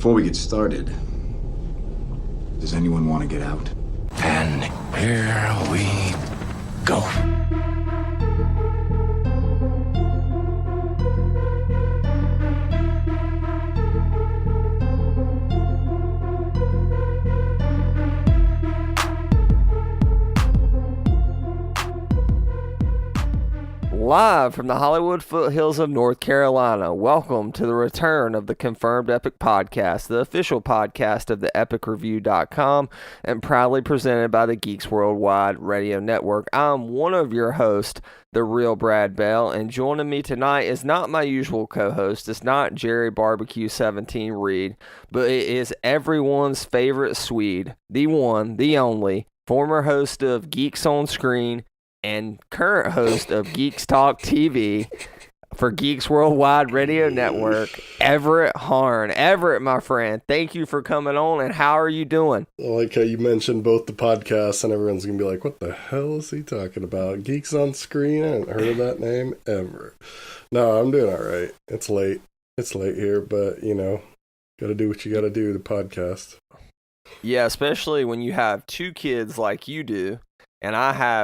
Before we get started, does anyone want to get out? And here we go. Live from the Hollywood foothills of North Carolina, welcome to the return of the Confirmed Epic Podcast, the official podcast of the EPICreview.com, and proudly presented by the Geeks World Wide radio network. I'm one of your hosts, the real Brad Bell, and joining me tonight is not my usual co-host. It's not Jerry Barbecue 17 Reed, but it is everyone's favorite Swede, the one, the only, former host of Geeks on Screen, and current host of Geeks Talk TV for Geeks World Wide Radio Network, Everett Harn. Everett, my friend, thank you for coming on, and how are you doing? I like how you mentioned both the podcasts, and everyone's going to be like, what the hell is he talking about? Geeks on Screen? I haven't heard of that name ever. No, I'm doing all right. It's late. It's late here, but, you know, got to do what you got to do, the podcast. Yeah, especially when you have two kids like you do. And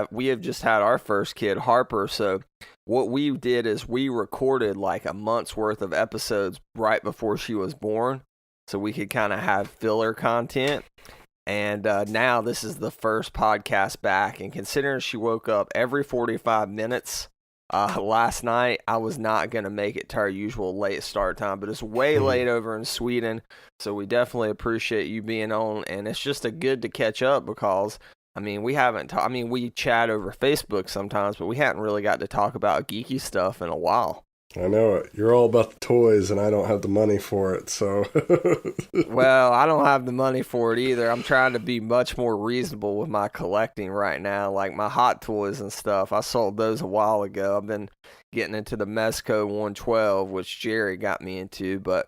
we have just had our first kid, Harper. So what we did is we recorded like a month's worth of episodes right before she was born, so we could kind of have filler content. And now this is the first podcast back. And considering she woke up every 45 minutes last night, I was not going to make it to our usual late start time, but it's way late over in Sweden. So we definitely appreciate you being on. And it's just good to catch up because I mean, we haven't. We chat over Facebook sometimes, but we hadn't really got to talk about geeky stuff in a while. I know it. You're all about the toys, and I don't have the money for it. So, well, I don't have the money for it either. I'm trying to be much more reasonable with my collecting right now, like my Hot Toys and stuff. I sold those a while ago. I've been getting into the Mezco 112, which Jerry got me into, but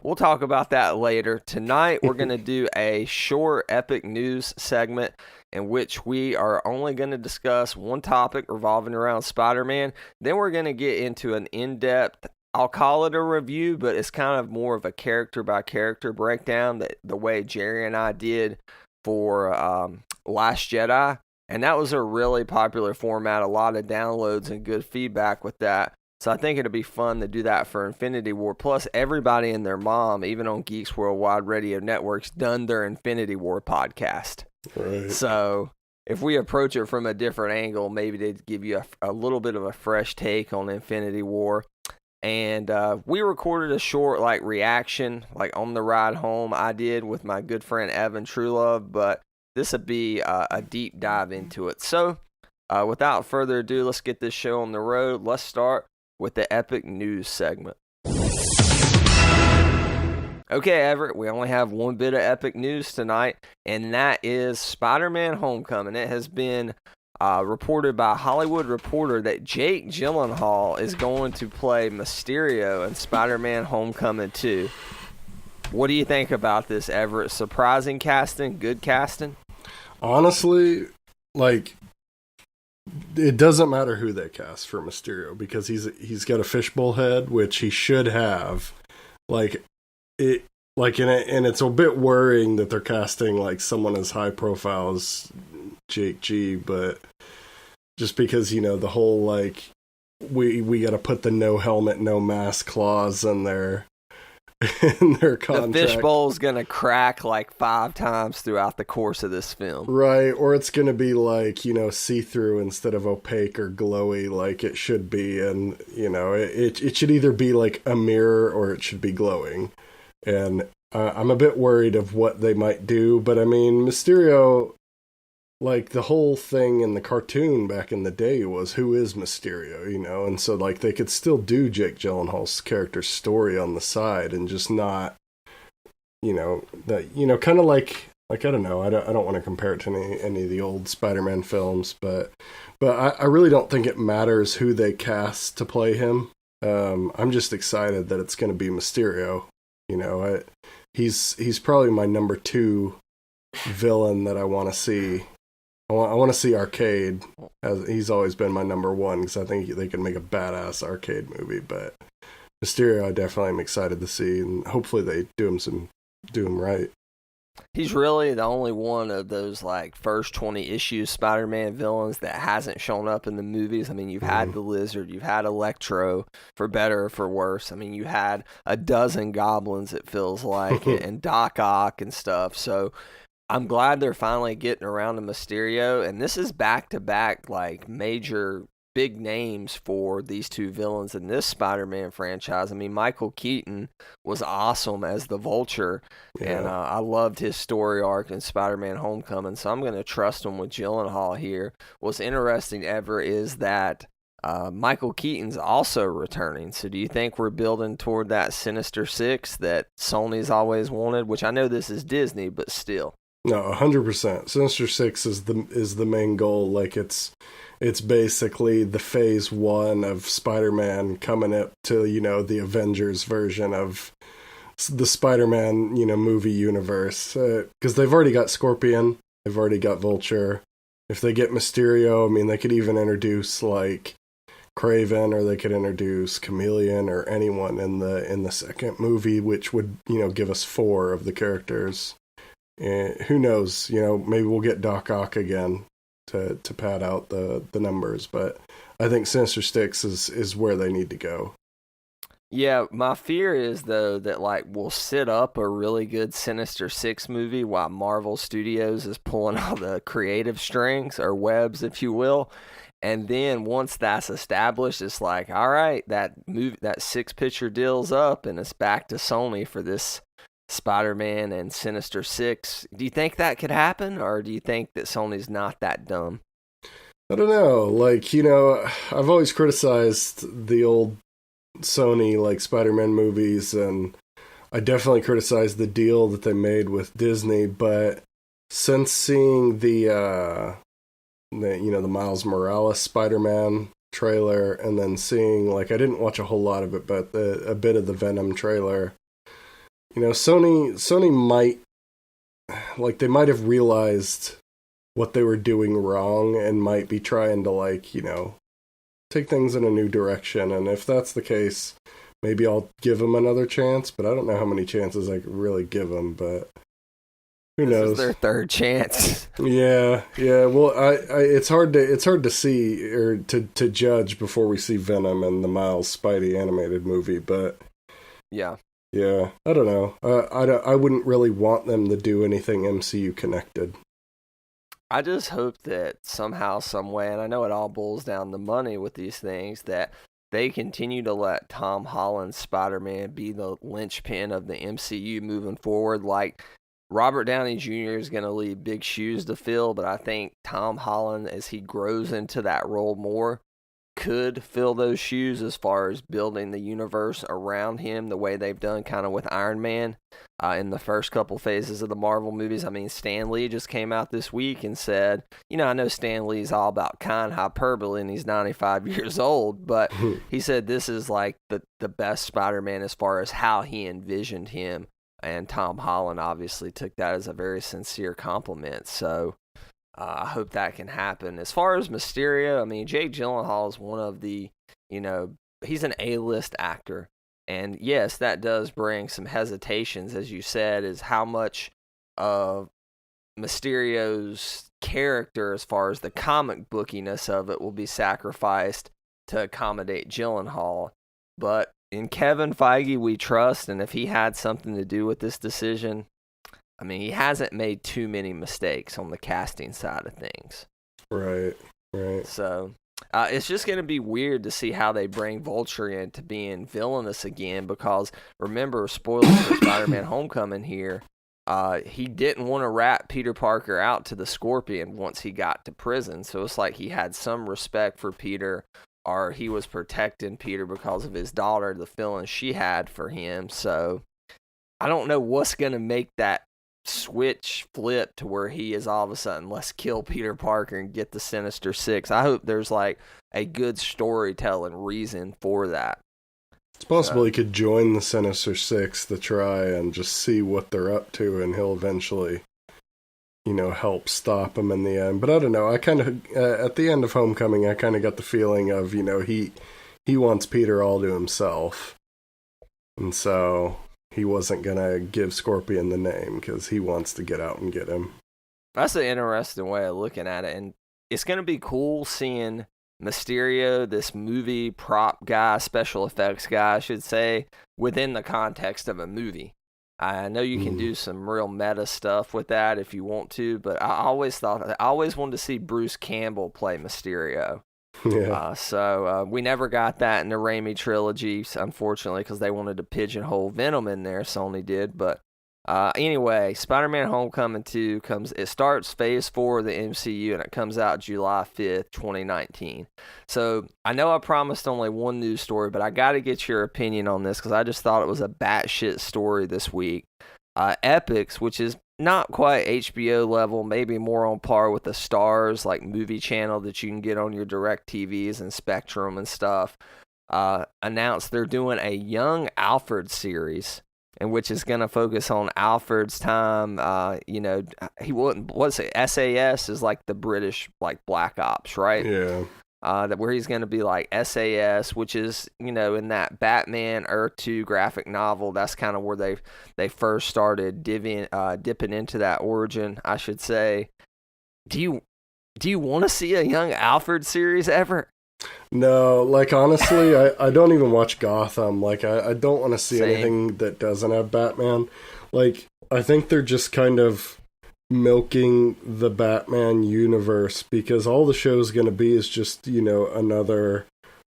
we'll talk about that later. Tonight, we're going to do a short epic news segment in which we are only going to discuss one topic revolving around Spider-Man. Then we're going to get into an in-depth, I'll call it a review, but it's kind of more of a character-by-character breakdown that the way Jerry and I did for Last Jedi. And that was a really popular format, a lot of downloads and good feedback with that. So I think it'll be fun to do that for Infinity War. Plus, everybody and their mom, even on Geeks World Wide Radio Network's done their Infinity War podcast. Right. So if we approach it from a different angle, maybe they'd give you a little bit of a fresh take on Infinity War. And we recorded a short reaction, on the ride home. I did with my good friend Evan Truelove, but this would be a deep dive into it. So without further ado, let's get this show on the road. Let's start with the epic news segment. Okay, Everett, we only have one bit of epic news tonight, and that is Spider-Man Homecoming. It has been reported by Hollywood Reporter that Jake Gyllenhaal is going to play Mysterio in Spider-Man Homecoming 2. What do you think about this, Everett? Surprising casting? Good casting? Honestly, it doesn't matter who they cast for Mysterio because he's got a fishbowl head, which he should have. And it's a bit worrying that they're casting someone as high profile as Jake G, but just because the whole we got to put the no helmet, no mask clause in their contract. The fishbowl's gonna crack 5 times throughout the course of this film. Right, or it's gonna be see-through instead of opaque or glowy like it should be, and it should either be a mirror or it should be glowing. And I'm a bit worried of what they might do, but I mean, Mysterio, the whole thing in the cartoon back in the day was, who is Mysterio, and so they could still do Jake Gyllenhaal's character story on the side and just not, kind of I don't know, I don't want to compare it to any of the old Spider-Man films, but I really don't think it matters who they cast to play him. I'm just excited that it's going to be Mysterio. He's probably my number 2 villain that I want to see. I want to see Arcade. He's always been my number 1 because I think they can make a badass Arcade movie. But Mysterio, I definitely am excited to see, and hopefully they do him right. He's really the only one of those like first 20 issues Spider-Man villains that hasn't shown up in the movies. I mean, you've had the Lizard, you've had Electro, for better or for worse. I mean, you had a dozen goblins, it feels like, and Doc Ock and stuff. So I'm glad they're finally getting around to Mysterio, and this is back-to-back like major big names for these two villains in this Spider-Man franchise. I mean, Michael Keaton was awesome as the Vulture, and I loved his story arc in Spider-Man Homecoming, so I'm going to trust him with Gyllenhaal here. What's interesting, Ever, is that Michael Keaton's also returning, so do you think we're building toward that Sinister Six that Sony's always wanted, which I know this is Disney, but still? No, 100%. Sinister Six is the main goal. Like, it's basically the phase 1 of Spider-Man coming up to, the Avengers version of the Spider-Man, movie universe. Because they've already got Scorpion, they've already got Vulture. If they get Mysterio, I mean, they could even introduce, like, Kraven, or they could introduce Chameleon, or anyone in the second movie, which would, give us 4 of the characters. And who knows, maybe we'll get Doc Ock again to pad out the numbers, but I think Sinister Six is where they need to go. Yeah, my fear is, though, that like we'll sit up a really good Sinister Six movie while Marvel Studios is pulling all the creative strings, or webs, if you will. And then once that's established, it's like, all right, that 6-picture deal's up, and it's back to Sony for this Spider-Man and Sinister Six. Do you think that could happen, or do you think that Sony's not that dumb? I don't know. Like, I've always criticized the old Sony, like, Spider-Man movies, and I definitely criticized the deal that they made with Disney, but since seeing the Miles Morales Spider-Man trailer, and then seeing, like, I didn't watch a whole lot of it, but a bit of the Venom trailer, Sony might, like, they might have realized what they were doing wrong and might be trying to, like, take things in a new direction. And if that's the case, maybe I'll give them another chance, but I don't know how many chances I could really give them, but who knows? This is their third chance. Yeah. Well, it's hard to see, or to judge before we see Venom and the Miles Spidey animated movie, but yeah. Yeah, I don't know. I wouldn't really want them to do anything MCU connected. I just hope that somehow, some way, and I know it all boils down to money with these things, that they continue to let Tom Holland's Spider-Man be the linchpin of the MCU moving forward. Like, Robert Downey Jr. is going to leave big shoes to fill, but I think Tom Holland, as he grows into that role more, could fill those shoes as far as building the universe around him the way they've done kind of with Iron Man in the first couple phases of the Marvel movies. I mean, Stan Lee just came out this week and said, I know Stan Lee's all about kind hyperbole and he's 95 years old, but he said this is like the best Spider-Man as far as how he envisioned him, and Tom Holland obviously took that as a very sincere compliment. So I hope that can happen. As far as Mysterio, I mean, Jake Gyllenhaal is one of the, he's an A-list actor. And yes, that does bring some hesitations, as you said, is how much of Mysterio's character, as far as the comic bookiness of it, will be sacrificed to accommodate Gyllenhaal. But in Kevin Feige, we trust, and if he had something to do with this decision, I mean, he hasn't made too many mistakes on the casting side of things. Right. So, it's just going to be weird to see how they bring Vulture into being villainous again, because, remember, spoilers for Spider-Man Homecoming here, he didn't want to rat Peter Parker out to the Scorpion once he got to prison, so it's like he had some respect for Peter, or he was protecting Peter because of his daughter, the feeling she had for him. So, I don't know what's going to make that switch flip to where he is all of a sudden, let's kill Peter Parker and get the Sinister Six. I hope there's like a good storytelling reason for that. It's possible he could join the Sinister Six to try and just see what they're up to, and he'll eventually, help stop them in the end. But I don't know. I kind of, at the end of Homecoming, I kind of got the feeling of, he wants Peter all to himself. And so he wasn't going to give Scorpion the name because he wants to get out and get him. That's an interesting way of looking at it. And it's going to be cool seeing Mysterio, this movie prop guy, special effects guy, I should say, within the context of a movie. I know you can do some real meta stuff with that if you want to, but I always wanted to see Bruce Campbell play Mysterio. Yeah. So we never got that in the Raimi trilogy, unfortunately, because they wanted to pigeonhole Venom in there. Sony did, but anyway, Spider-Man: Homecoming 2 it starts Phase 4 of the MCU, and it comes out July 5th, 2019. So I know I promised only one news story, but I got to get your opinion on this because I just thought it was a batshit story this week. EPIX, which is not quite HBO level, maybe more on par with the Stars, like movie channel that you can get on your Direct TVs and Spectrum and stuff, announced they're doing a Young Alfred series, and which is going to focus on Alfred's time. He wouldn't. What's it? SAS is like the British like Black Ops, right? Yeah. Where he's going to be like SAS, which is, in that Batman Earth 2 graphic novel, that's kind of where they first started dipping into that origin, I should say. Do you want to see a Young Alfred series ever? No, like, honestly, I don't even watch Gotham. Like, I don't want to see Same. anything that doesn't have Batman. Like, I think they're just kind of milking the Batman universe because all the show's going to be is just, another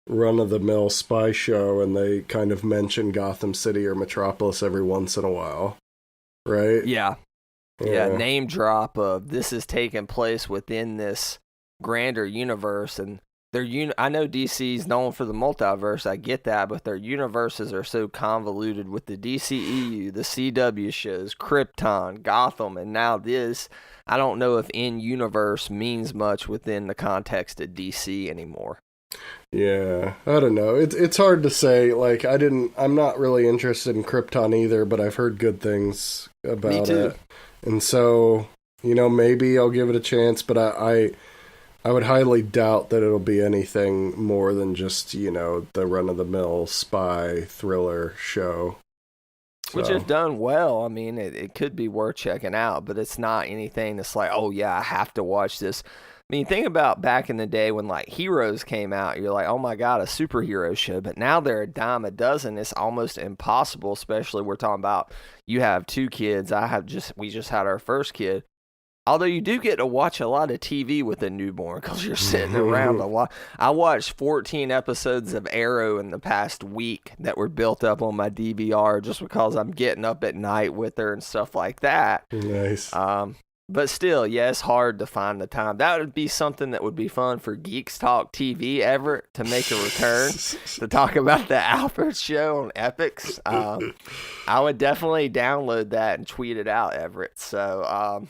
run-of-the-mill spy show, and they kind of mention Gotham City or Metropolis every once in a while, right? Yeah, name drop of this is taking place within this grander universe, and I know DC's known for the multiverse, I get that, but their universes are so convoluted with the DCEU, the CW shows, Krypton, Gotham, and now this. I don't know if in-universe means much within the context of DC anymore. Yeah, I don't know. It's hard to say. Like, I'm not really interested in Krypton either, but I've heard good things about Me too. it. And so, maybe I'll give it a chance, but I would highly doubt that it'll be anything more than just, the run-of-the-mill spy thriller show. Which, if done well, I mean, it could be worth checking out, but it's not anything that's like, oh, yeah, I have to watch this. I mean, think about back in the day when, like, Heroes came out. You're like, oh, my God, a superhero show. But now they're a dime a dozen. It's almost impossible, especially we're talking about you have 2 kids. We just had our first kid. Although you do get to watch a lot of TV with a newborn because you're sitting around a lot. I watched 14 episodes of Arrow in the past week that were built up on my DVR just because I'm getting up at night with her and stuff like that. Nice. But still, yeah, it's hard to find the time. That would be something that would be fun for Geeks Talk TV, Everett, to make a return to talk about the Alfred show on EPIX. I would definitely download that and tweet it out, Everett. So,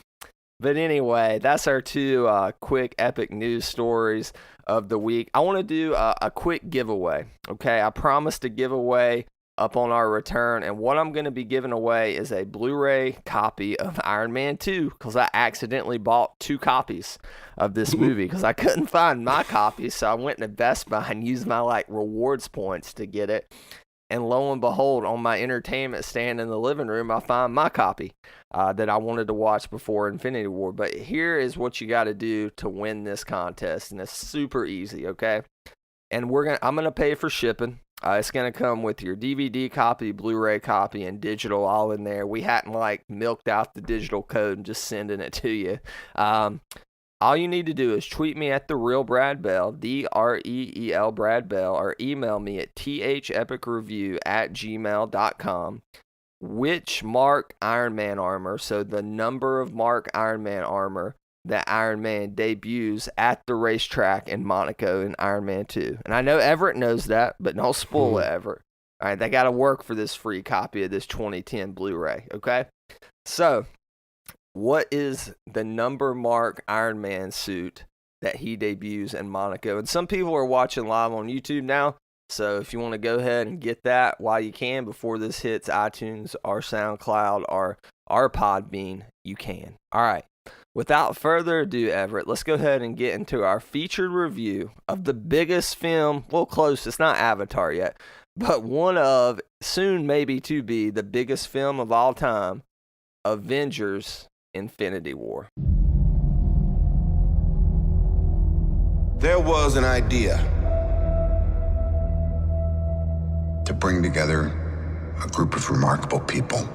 but anyway, that's our 2 quick epic news stories of the week. I want to do a quick giveaway, okay? I promised to give away up on our return, and what I'm going to be giving away is a Blu-ray copy of Iron Man 2 because I accidentally bought 2 copies of this movie because I couldn't find my copy, so I went to Best Buy and used my rewards points to get it. And lo and behold, on my entertainment stand in the living room, I find my copy that I wanted to watch before Infinity War. But here is what you got to do to win this contest, and it's super easy, okay? And I'm gonna pay for shipping. It's gonna come with your DVD copy, Blu-ray copy, and digital all in there. We hadn't milked out the digital code and just sending it to you. All you need to do is tweet me at TheRealBradBell, DREEL Brad Bell, or email me at thepicreview@gmail.com. Which Mark Iron Man armor, so the number of Mark Iron Man armor that Iron Man debuts at the racetrack in Monaco in Iron Man 2. And I know Everett knows that, but don't spoil it, Everett. All right, they got to work for this free copy of this 2010 Blu-ray, okay? So, what is the number Mark Iron Man suit that he debuts in Monaco? And some people are watching live on YouTube now, so if you want to go ahead and get that while you can before this hits iTunes or SoundCloud or our Podbean, you can. All right. Without further ado, Everett, let's go ahead and get into our featured review of the biggest film, well, close, it's not Avatar yet, but one of, soon maybe to be, the biggest film of all time, Avengers Infinity War. There was an idea To bring together a group of remarkable people.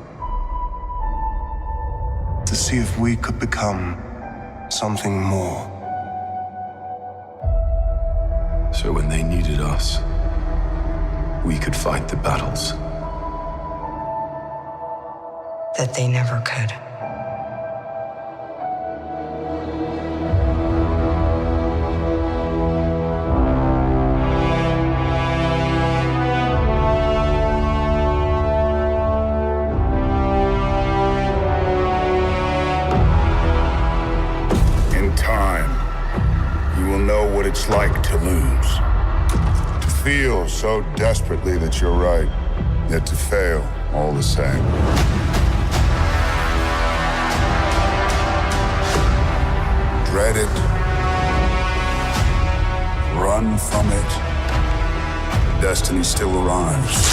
To see if we could become something more. So when they needed us, we could fight the battles that they never could. In time, you will know what it's like to lose. To feel so desperately that you're right, yet to fail all the same. Dread it. Run from it. Destiny still arrives.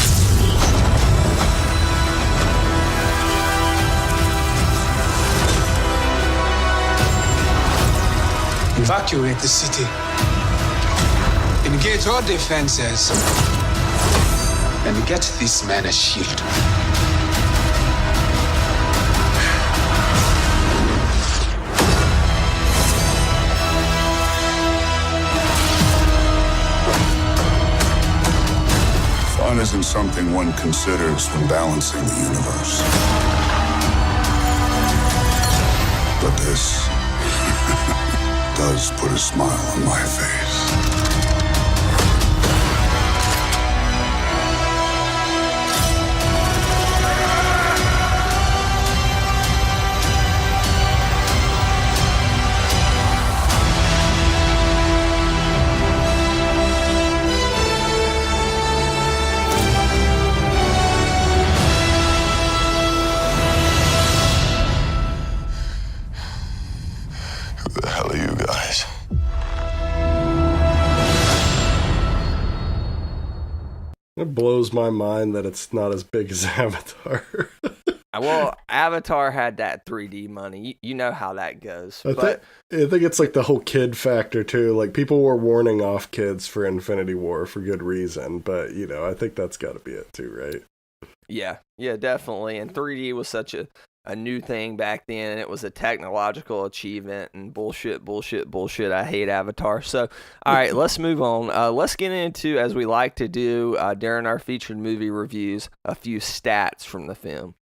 Evacuate the city. Engage all defenses. And get this man a shield. Fun isn't something one considers when balancing the universe. But this does put a smile on my face. Who the hell are you guys? It blows my mind that it's not as big as Avatar. Well, Avatar had that 3D money. You know how that goes. I think it's like the whole kid factor too. Like people were warning off kids for Infinity War for good reason, but you know, I think that's got to be it too, right? Yeah, definitely. And 3D was such a new thing back then, and it was a technological achievement, and bullshit. I hate Avatar. So, all right, let's move on. Let's get into, as we like to do during our featured movie reviews, a few stats from the film.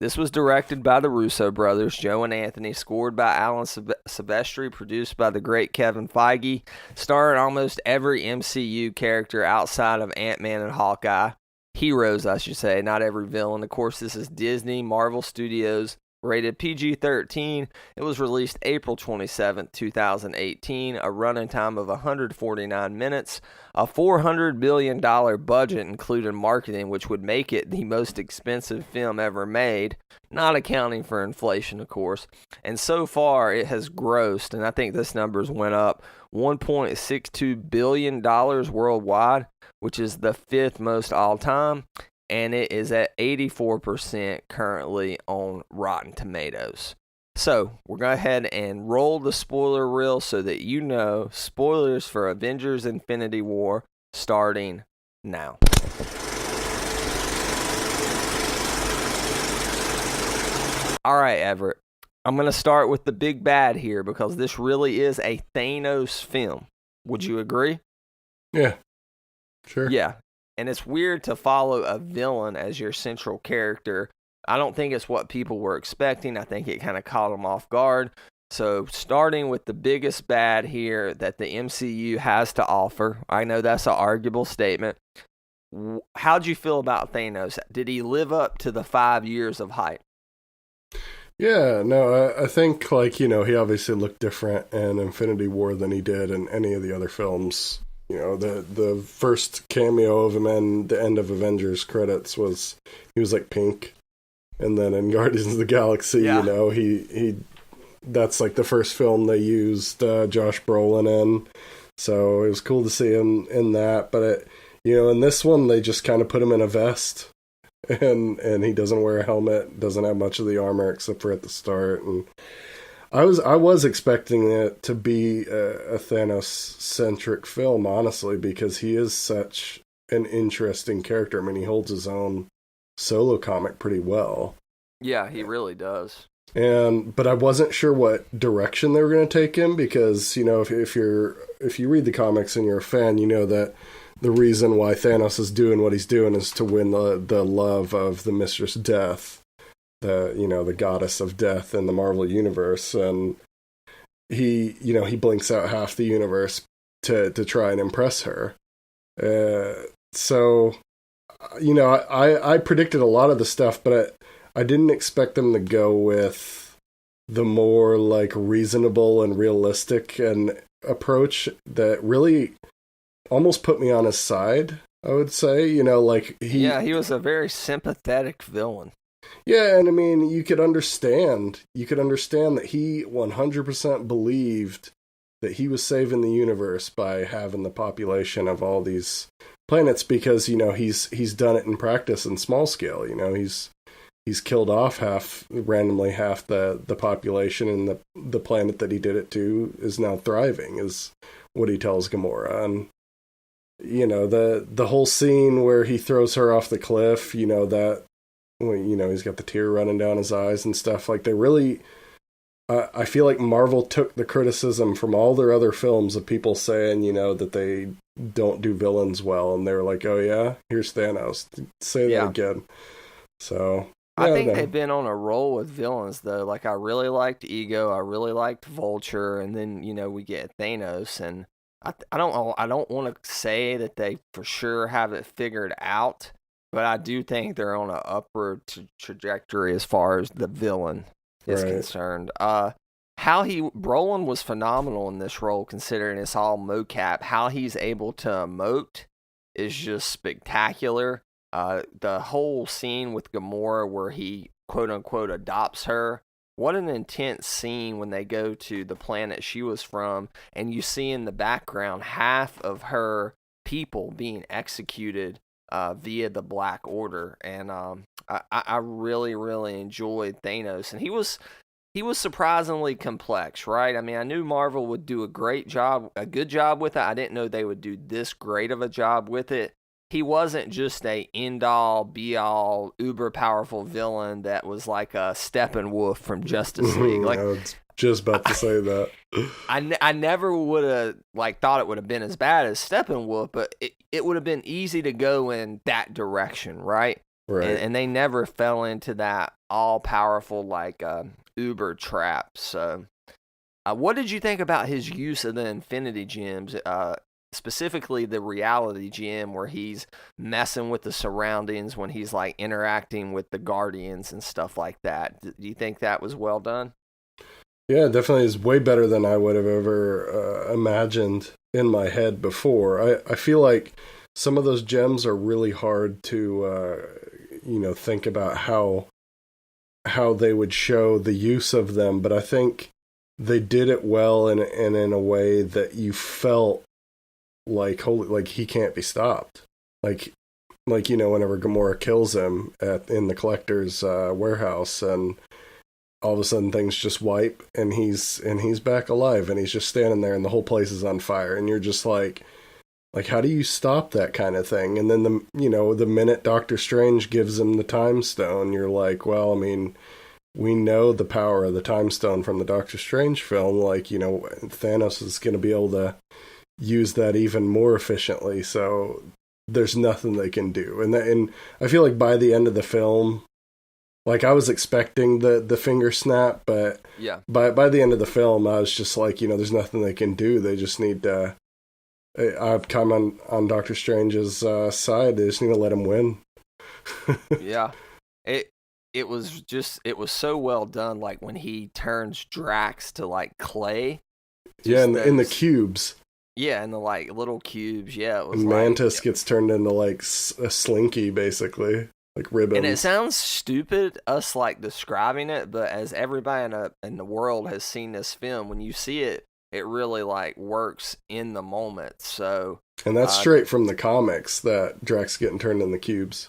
This was directed by the Russo brothers, Joe and Anthony, scored by Alan Silvestri, produced by the great Kevin Feige, starring almost every MCU character outside of Ant-Man and Hawkeye. Heroes, I should say, not every villain. Of course, this is Disney, Marvel Studios, rated PG-13. It was released April 27, 2018, a running time of 149 minutes, a $400 million budget including marketing, which would make it the most expensive film ever made, not accounting for inflation, of course. And so far, it has grossed, and I think this number's went up, $1.62 billion worldwide, which is the fifth most all-time. And it is at 84% currently on Rotten Tomatoes. So, we're going to go ahead and roll the spoiler reel so that you know spoilers for Avengers Infinity War starting now. All right, Everett. I'm going to start with the big bad here because this really is a Thanos film. Would you agree? Yeah. Sure. Yeah. And it's weird to follow a villain as your central character. I don't think it's what people were expecting. I think it kind of caught them off guard. So starting with the biggest bad here that the MCU has to offer. I know that's an arguable statement. How'd you feel about Thanos? Did he live up to the 5 years of hype? Yeah, no, I think, like, you know, he obviously looked different in Infinity War than he did in any of the other films. You know, the first cameo of him and the end of Avengers credits was, he was like pink. And then in Guardians of the Galaxy, you know, he that's like the first film they used Josh Brolin in. So it was cool to see him in that. But in this one they just kind of put him in a vest, and he doesn't wear a helmet, doesn't have much of the armor except for at the start. And I was expecting it to be a Thanos-centric film, honestly, because he is such an interesting character. I mean, he holds his own solo comic pretty well. Yeah, he really does. But I wasn't sure what direction they were going to take him, because if you read the comics and you're a fan, you know that the reason why Thanos is doing what he's doing is to win the love of the Mistress Death, the goddess of death in the Marvel universe, and he blinks out half the universe to try and impress her. So I predicted a lot of the stuff, but I didn't expect them to go with the more like reasonable and realistic and approach that really almost put me on his side, I would say. He was a very sympathetic villain. Yeah, and I mean, you could understand that he 100% believed that he was saving the universe by having the population of all these planets, because he's done it in practice in small scale. He's killed off randomly half the population, and the planet that he did it to is now thriving, is what he tells Gamora. And the whole scene where he throws her off the cliff, that he's got the tear running down his eyes and stuff. Like, they really, I feel like Marvel took the criticism from all their other films of people saying, that they don't do villains well, and they were like, oh yeah, here's Thanos, say that again. So I think they've been on a roll with villains, though. Like, I really liked Ego, I really liked Vulture, and then we get Thanos, and I don't want to say that they for sure have it figured out, but I do think they're on an upward trajectory as far as the villain is concerned. Brolin was phenomenal in this role, considering it's all mocap. How he's able to emote is just spectacular. The whole scene with Gamora where he quote unquote adopts her. What an intense scene when they go to the planet she was from, and you see in the background half of her people being executed via the Black Order. And I really, really enjoyed Thanos, and he was surprisingly complex, right? I mean, I knew Marvel would do a good job with it. I didn't know they would do this great of a job with it. He wasn't just a end-all, be-all, uber-powerful villain that was like a Steppenwolf from Justice League. Like, I was just about to say that. I never would have thought it would have been as bad as Steppenwolf, but it would have been easy to go in that direction, right? Right. And they never fell into that all-powerful uber trap. So, what did you think about his use of the Infinity Gems? Specifically the reality gem, where he's messing with the surroundings when he's interacting with the Guardians and stuff like that. Do you think that was well done? Yeah, definitely is way better than I would have ever imagined in my head before. I feel like some of those gems are really hard to think about how they would show the use of them, but I think they did it well and in a way that you felt like he can't be stopped. Whenever Gamora kills him in the Collector's warehouse, and all of a sudden things just wipe, and he's back alive, and he's just standing there, and the whole place is on fire, and you're just like how do you stop that kind of thing? And then the minute Doctor Strange gives him the Time Stone, you're like, well, I mean, we know the power of the Time Stone from the Doctor Strange film. Thanos is going to be able to use that even more efficiently, so there's nothing they can do. And I feel like by the end of the film, I was expecting the finger snap, but yeah, by the end of the film, I was just there's nothing they can do. They just need to. I've come on Doctor Strange's side. They just need to let him win. Yeah, it was so well done. Like when he turns Drax to clay. Yeah, in the cubes. Yeah, and the little cubes. Yeah, it was. And Mantis gets turned into a slinky, basically. like ribbons. And it sounds stupid, us like describing it, but as everybody in the world has seen this film, when you see it, it really like works in the moment. So, and that's straight from the comics that Drax getting turned into cubes.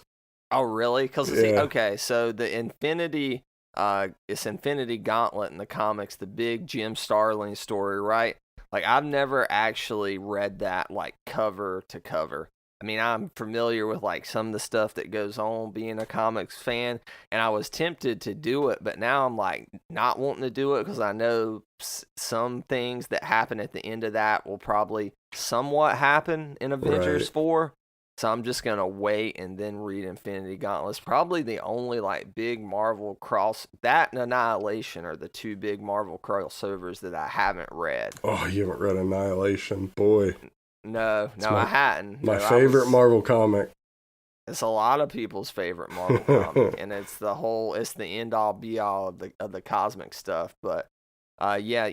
Oh, really? Because okay, so the Infinity, it's Infinity Gauntlet in the comics, the big Jim Starlin story, right? Like I've never actually read that like cover to cover. I mean, I'm familiar with like some of the stuff that goes on being a comics fan, and I was tempted to do it, but now I'm like not wanting to do it because I know some things that happen at the end of that will probably somewhat happen in Avengers 4. So I'm just going to wait and then read Infinity Gauntlet. It's probably the only like big Marvel that and Annihilation are the two big Marvel crossovers that I haven't read. Oh, you haven't read Annihilation? Boy. No, I hadn't. My favorite Marvel comic. It's a lot of people's favorite Marvel comic, and it's the end all be all of the cosmic stuff. But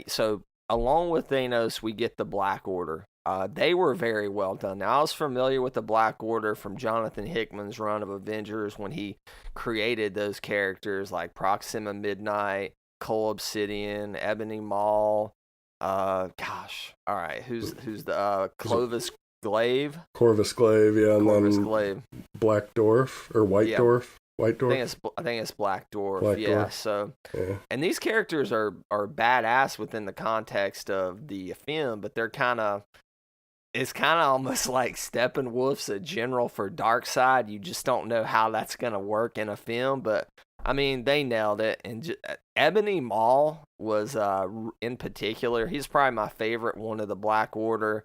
so along with Thanos, we get the Black Order. They were very well done. Now, I was familiar with the Black Order from Jonathan Hickman's run of Avengers when he created those characters like Proxima Midnight, Cole Obsidian, Ebony Maw. All right, who's the Clovis Glaive? Corvus Glaive, yeah, and Corvus then Glaive. Black Dwarf or White Dwarf. White Dwarf. I think it's Black Dwarf. Dwarf. So, and these characters are badass within the context of the film, but they're it's kind of almost like Steppenwolf's a general for Darkseid. You just don't know how that's gonna work in a film, but I mean, they nailed it. And Ebony Maw was, in particular, he's probably my favorite one of the Black Order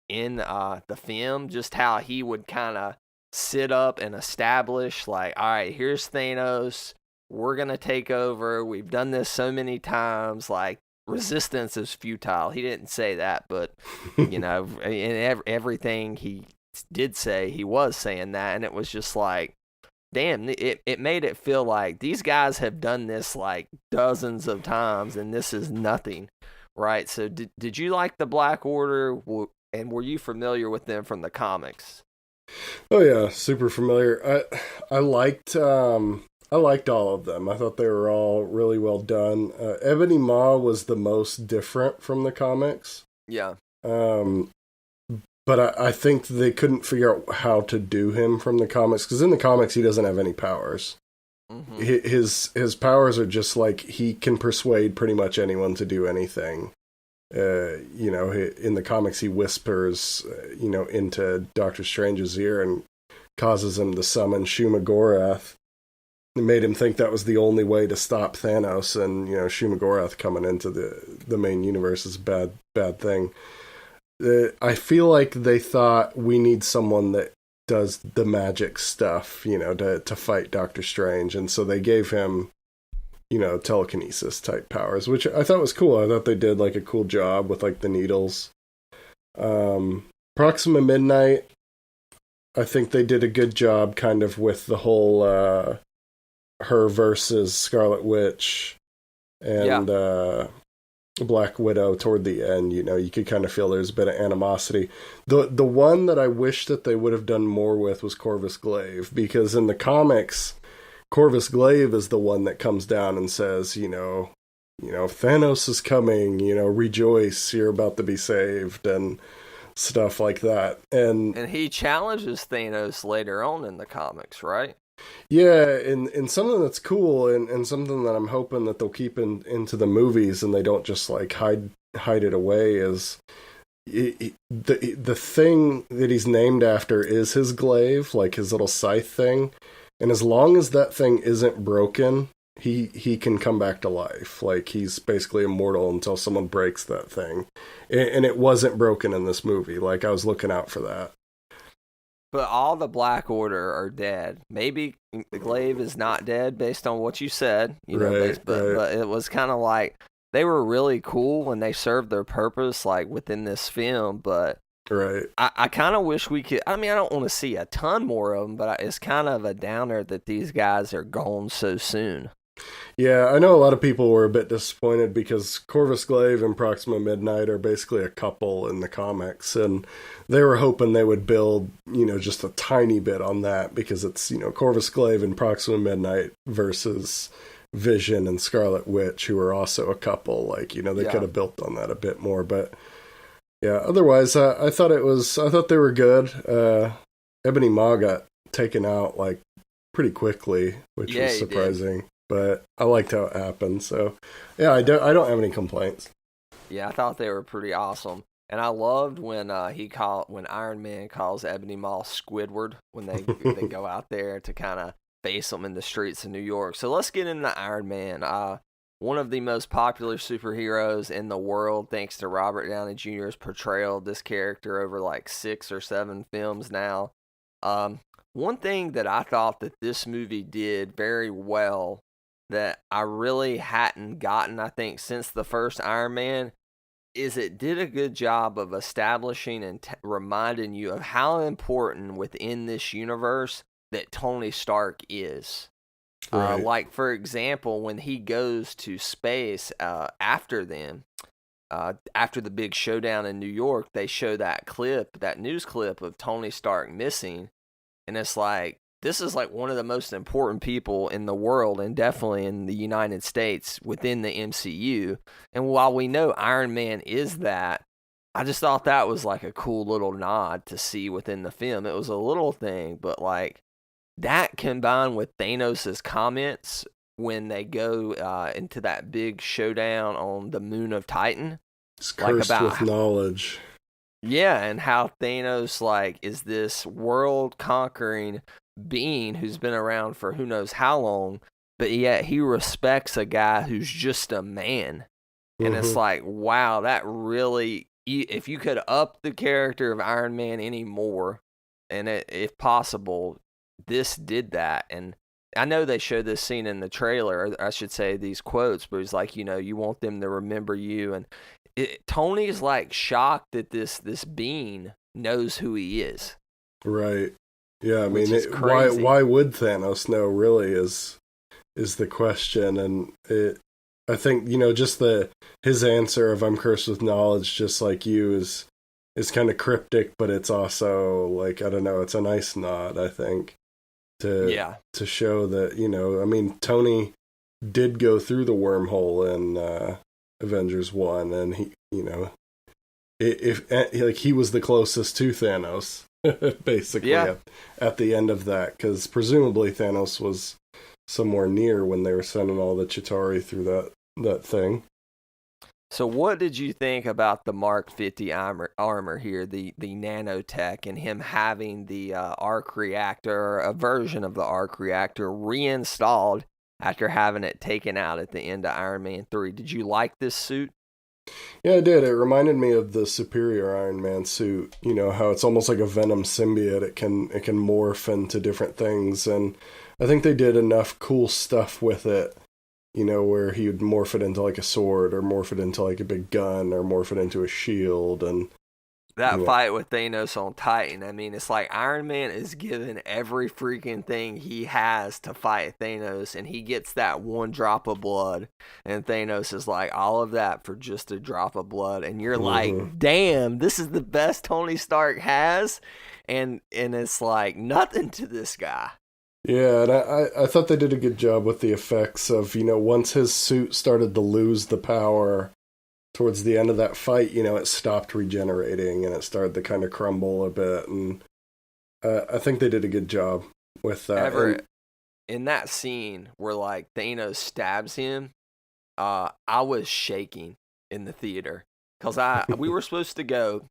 in the film. Just how he would kind of sit up and establish, like, all right, here's Thanos. We're going to take over. We've done this so many times. Like, resistance is futile. He didn't say that, but, you know, in everything he did say, he was saying that. And it was just like, damn, it made it feel like these guys have done this like dozens of times and this is nothing, right? So did you like the Black Order, and were you familiar with them from the comics? Oh yeah, super familiar. I liked all of them. I thought they were all really well done. Ebony Maw was the most different from the comics. Yeah. But I think they couldn't figure out how to do him from the comics, because in the comics he doesn't have any powers. Mm-hmm. His powers are just like he can persuade pretty much anyone to do anything. In the comics he whispers, into Doctor Strange's ear and causes him to summon Shuma-Gorath. It made him think that was the only way to stop Thanos, and Shuma-Gorath coming into the main universe is a bad thing. I feel like they thought we need someone that does the magic stuff, to fight Doctor Strange. And so they gave him, telekinesis type powers, which I thought was cool. I thought they did like a cool job with like the needles. Proxima Midnight, I think they did a good job kind of with the whole her versus Scarlet Witch and Black Widow toward the end. You could kind of feel there's a bit of animosity. The one that I wish that they would have done more with was Corvus Glaive, because in the comics, Corvus Glaive is the one that comes down and says, Thanos is coming, rejoice, you're about to be saved, and stuff like that. And he challenges Thanos later on in the comics, right? Yeah, and something that's cool, and something that I'm hoping that they'll keep into the movies and they don't just like hide it away, is the thing that he's named after is his glaive, like his little scythe thing. And as long as that thing isn't broken, he can come back to life. Like, he's basically immortal until someone breaks that thing. And it wasn't broken in this movie. Like, I was looking out for that. But all the Black Order are dead. Maybe the Glaive is not dead based on what you said, right. But it was kind of like they were really cool and they served their purpose like within this film. But right, I kind of wish we could. I mean, I don't want to see a ton more of them, but it's kind of a downer that these guys are gone so soon. Yeah, I know a lot of people were a bit disappointed because Corvus Glaive and Proxima Midnight are basically a couple in the comics, and they were hoping they would build, just a tiny bit on that because it's, Corvus Glaive and Proxima Midnight versus Vision and Scarlet Witch, who are also a couple. Like, they could have built on that a bit more, but yeah, otherwise, I thought they were good. Ebony Maw got taken out, like, pretty quickly, which was surprising. But I liked how it happened, so yeah, I don't have any complaints. Yeah, I thought they were pretty awesome, and I loved when when Iron Man calls Ebony Maw Squidward when they go out there to kind of face them in the streets of New York. So let's get into Iron Man. One of the most popular superheroes in the world, thanks to Robert Downey Jr.'s portrayal of this character over like 6 or 7 films now. One thing that I thought that this movie did very well that I really hadn't gotten, I think, since the first Iron Man, is it did a good job of establishing and reminding you of how important within this universe that Tony Stark is. Right. Like, for example, when he goes to space after them, after the big showdown in New York, they show that news clip of Tony Stark missing, and it's like, this is like one of the most important people in the world and definitely in the United States within the MCU. And while we know Iron Man is that, I just thought that was like a cool little nod to see within the film. It was a little thing, but like that combined with Thanos' comments when they go into that big showdown on the moon of Titan. It's cursed with knowledge. Yeah, and how Thanos like is this world-conquering being who's been around for who knows how long, but yet he respects a guy who's just a man. And it's like, wow, that really, if you could up the character of Iron Man any more, and if possible, this did that. And I know they showed this scene in the trailer, or I should say these quotes, but it's like, you want them to remember you. And Tony's like shocked that this being knows who he is. Right. Yeah, I mean, why would Thanos know, really, is the question. And I think, just his answer of "I'm cursed with knowledge, just like you" is kind of cryptic, but it's also, like, I don't know, it's a nice nod, I think, to show that, I mean, Tony did go through the wormhole in Avengers 1, and he, he was the closest to Thanos. Basically, at the end of that, because presumably Thanos was somewhere near when they were sending all the Chitauri through that thing. So what did you think about the Mark 50 armor here, the nanotech, and him having the arc reactor, a version of the arc reactor, reinstalled after having it taken out at the end of Iron Man 3? Did you like this suit? Yeah, it did. It reminded me of the Superior Iron Man suit. How it's almost like a Venom symbiote. It can morph into different things, and I think they did enough cool stuff with it. Where he would morph it into like a sword, or morph it into like a big gun, or morph it into a shield, and that fight with Thanos on Titan. I mean, it's like Iron Man is given every freaking thing he has to fight Thanos, and he gets that one drop of blood, and Thanos is like, all of that for just a drop of blood, and you're like, damn, this is the best Tony Stark has, and it's like nothing to this guy. Yeah, and I thought they did a good job with the effects of, once his suit started to lose the power towards the end of that fight, it stopped regenerating and it started to kind of crumble a bit. And I think they did a good job with that. Everett, in that scene where like Thanos stabs him, I was shaking in the theater because we were supposed to go,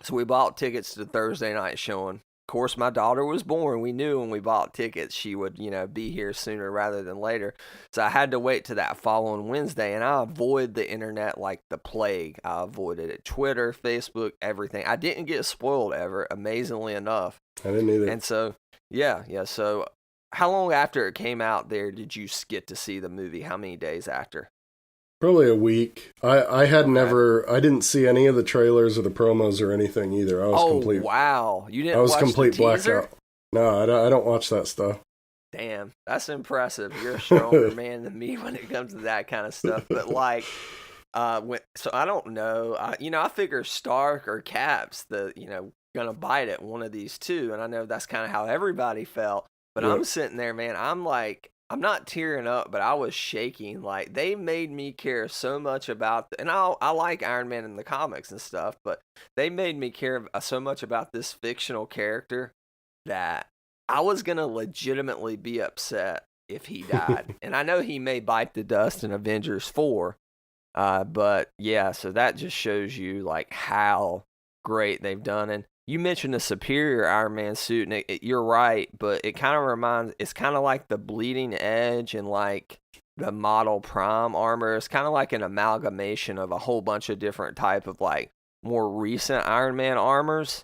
so we bought tickets to the Thursday night showing. Of course, my daughter was born. We knew when we bought tickets she would, be here sooner rather than later. So I had to wait to that following Wednesday, and I avoid the internet like the plague. I avoided it. Twitter, Facebook, everything. I didn't get spoiled ever, amazingly enough. I didn't either. And so, yeah. So how long after it came out there did you get to see the movie? How many days after? Probably a week. I didn't see any of the trailers or the promos or anything either. I was complete. Wow, you didn't. I was watch complete the teaser? blackout. No, I don't watch that stuff. Damn, that's impressive. You're a stronger man than me when it comes to that kind of stuff. But like, so I don't know. I figure Stark or Cap's gonna bite at one of these two, and I know that's kind of how everybody felt. But I'm sitting there, man. I'm like, I'm not tearing up, but I was shaking. Like, they made me care so much about, and I like Iron Man in the comics and stuff, but they made me care so much about this fictional character that I was gonna legitimately be upset if he died. And I know he may bite the dust in Avengers 4, but yeah, so that just shows you like how great they've done. And you mentioned a superior Iron Man suit, and you're right, but it kind of it's kind of like the Bleeding Edge and like the Model Prime armor. It's kind of like an amalgamation of a whole bunch of different type of like more recent Iron Man armors,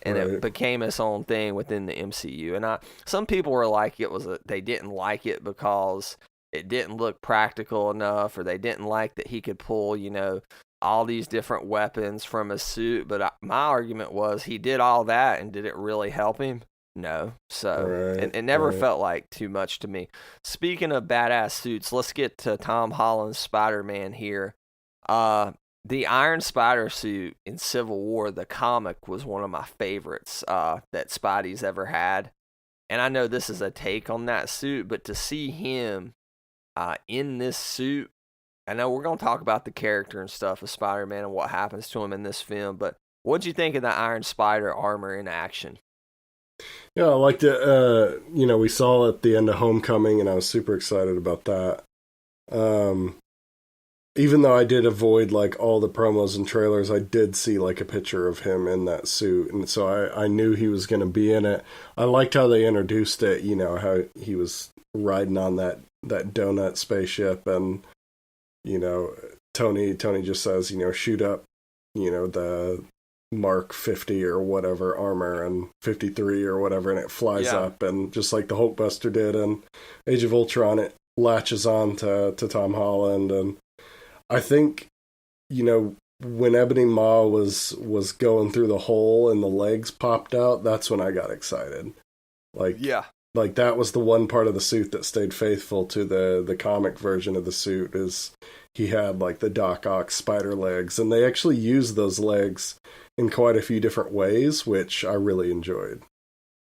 and it became its own thing within the MCU. And some people were like, they didn't like it because it didn't look practical enough, or they didn't like that he could pull, all these different weapons from his suit. But my argument was, he did all that, and did it really help him? No. So it never felt like too much to me. Speaking of badass suits, let's get to Tom Holland's Spider-Man here. The Iron Spider suit in Civil War, the comic, was one of my favorites that Spidey's ever had. And I know this is a take on that suit, but to see him in this suit, I know we're going to talk about the character and stuff of Spider-Man and what happens to him in this film, but what'd you think of the Iron Spider armor in action? Yeah, I liked it. We saw it at the end of Homecoming, and I was super excited about that. Even though I did avoid like all the promos and trailers, I did see like a picture of him in that suit, and so I knew he was going to be in it. I liked how they introduced it, how he was riding on that donut spaceship, and Tony just says, shoot up, the Mark 50 or whatever armor, and 53 or whatever, and it flies up, and just like the Hulkbuster did in Age of Ultron, it latches on to Tom Holland. And I think, when Ebony Maw was going through the hole and the legs popped out, that's when I got excited. Like that was the one part of the suit that stayed faithful to the comic version of the suit, is he had like the Doc Ock spider legs, and they actually used those legs in quite a few different ways, which I really enjoyed.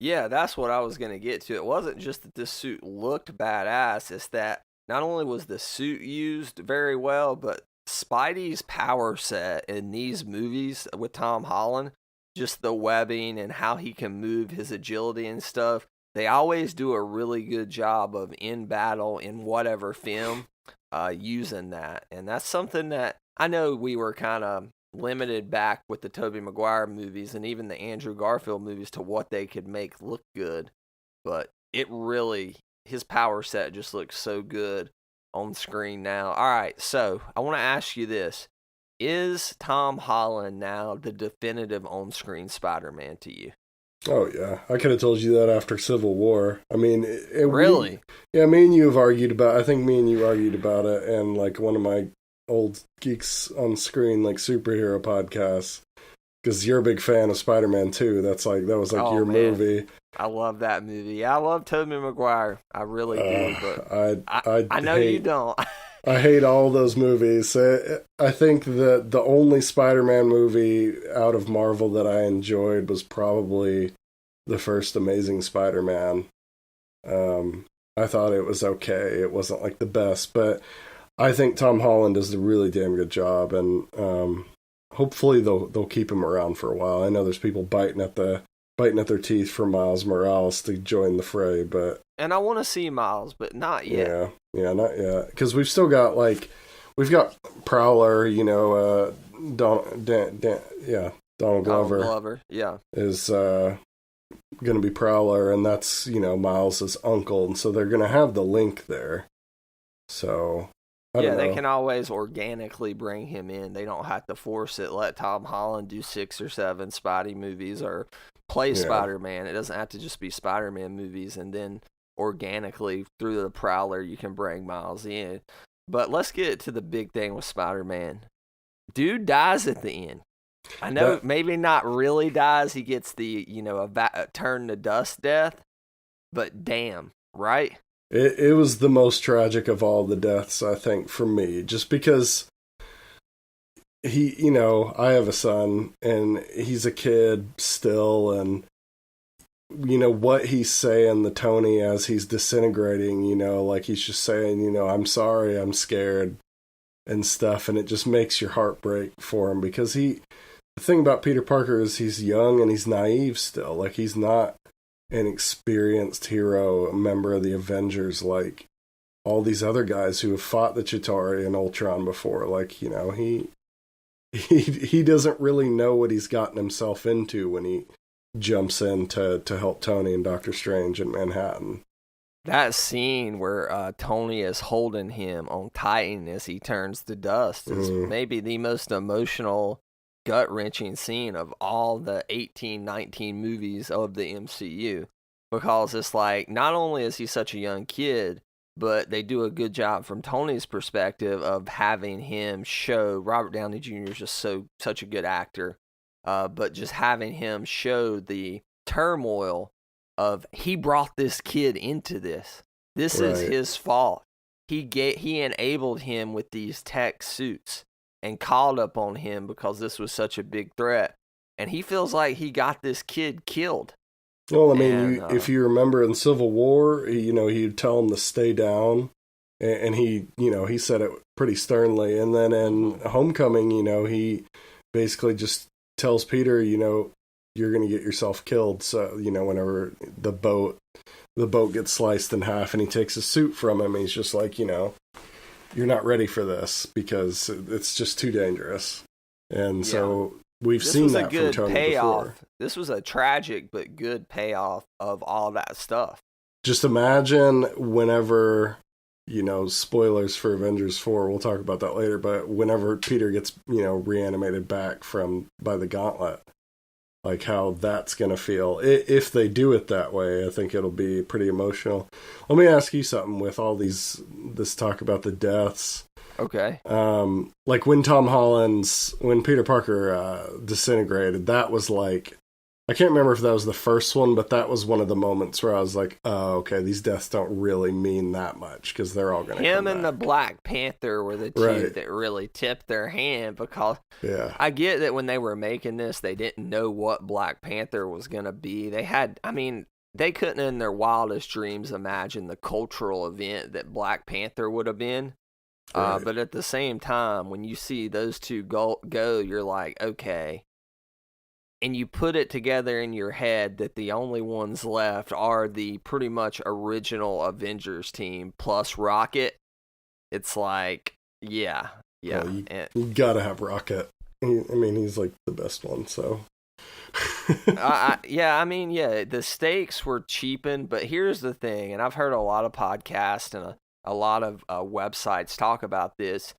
Yeah, that's what I was going to get to. It wasn't just that this suit looked badass, it's that not only was the suit used very well, but Spidey's power set in these movies with Tom Holland, just the webbing and how he can move, his agility and stuff, they always do a really good job of in battle in whatever film using that. And that's something that I know we were kind of limited back with the Tobey Maguire movies and even the Andrew Garfield movies to what they could make look good. But his power set just looks so good on screen now. All right, so I want to ask you this. Is Tom Holland now the definitive on-screen Spider-Man to you? Oh, yeah. I could have told you that after Civil War. I mean... Really? Me and you have argued about... I think me and you argued about it, and like one of my old Geeks on Screen, like superhero podcasts, because you're a big fan of Spider-Man 2. That was your movie. I love that movie. I love Tobey Maguire. I really do, but I know you don't. I hate all those movies. I think that the only Spider-Man movie out of Marvel that I enjoyed was probably the first Amazing Spider-Man. I thought it was okay. It wasn't like the best, but I think Tom Holland does a really damn good job, and hopefully they'll keep him around for a while. I know there's people biting at their teeth for Miles Morales to join the fray, but... And I want to see Miles, but not yet. Yeah, not yet. Because we've still got, we've got Prowler, Donald Glover. Yeah. Is going to be Prowler, and that's, Miles' uncle, and so they're going to have the link there. So, I don't know. They can always organically bring him in. They don't have to force it. Let Tom Holland do 6 or 7 Spidey movies or play Spider-Man. It doesn't have to just be Spider-Man movies, and then organically through the Prowler you can bring Miles in. But let's get to the big thing with Spider-Man. Dude dies at the end. I know maybe not really dies. He gets the a turn to dust death, but damn, right? It was the most tragic of all the deaths, I think, for me, just because I have a son and he's a kid still, and what he's saying to Tony as he's disintegrating, like he's just saying, I'm sorry, I'm scared and stuff, and it just makes your heart break for him, because the thing about Peter Parker is he's young and he's naive still. Like, he's not an experienced hero, a member of the Avengers, like all these other guys who have fought the Chitauri and Ultron before. Like, he doesn't really know what he's gotten himself into when he jumps in to help Tony and Doctor Strange in Manhattan. That scene where Tony is holding him on Titan as he turns to dust is maybe the most emotional, gut-wrenching scene of all the 19 movies of the MCU, because it's like, not only is he such a young kid, but they do a good job from Tony's perspective of having him show Robert Downey Jr. is just such a good actor, but just having him show the turmoil of, he brought this kid into this. This is his fault. He enabled him with these tech suits and called up on him because this was such a big threat. And he feels like he got this kid killed. Well, I mean, if you remember in Civil War, he'd tell him to stay down, and he said it pretty sternly. And then in Homecoming, he basically just tells Peter, you're going to get yourself killed. So, whenever the boat gets sliced in half and he takes a suit from him, he's just like, you're not ready for this because it's just too dangerous. And so we've seen that from Tony before. This was a tragic but good payoff of all that stuff. Just imagine whenever, spoilers for Avengers 4, we'll talk about that later, but whenever Peter gets, reanimated back by the gauntlet, like how that's going to feel. If they do it that way, I think it'll be pretty emotional. Let me ask you something with all this talk about the deaths. Okay. Like when when Peter Parker disintegrated, that was like, I can't remember if that was the first one, but that was one of the moments where I was like, oh, okay, these deaths don't really mean that much because they're all going to come back. And the Black Panther were the two that really tipped their hand, because I get that when they were making this, they didn't know what Black Panther was going to be. They couldn't in their wildest dreams imagine the cultural event that Black Panther would have been. But at the same time, when you see those two go, you're like, okay. And you put it together in your head that the only ones left are the pretty much original Avengers team plus Rocket. It's like, you gotta have Rocket. He's like the best one, so. The stakes were cheapened, but here's the thing, and I've heard a lot of podcasts and a lot of websites talk about this.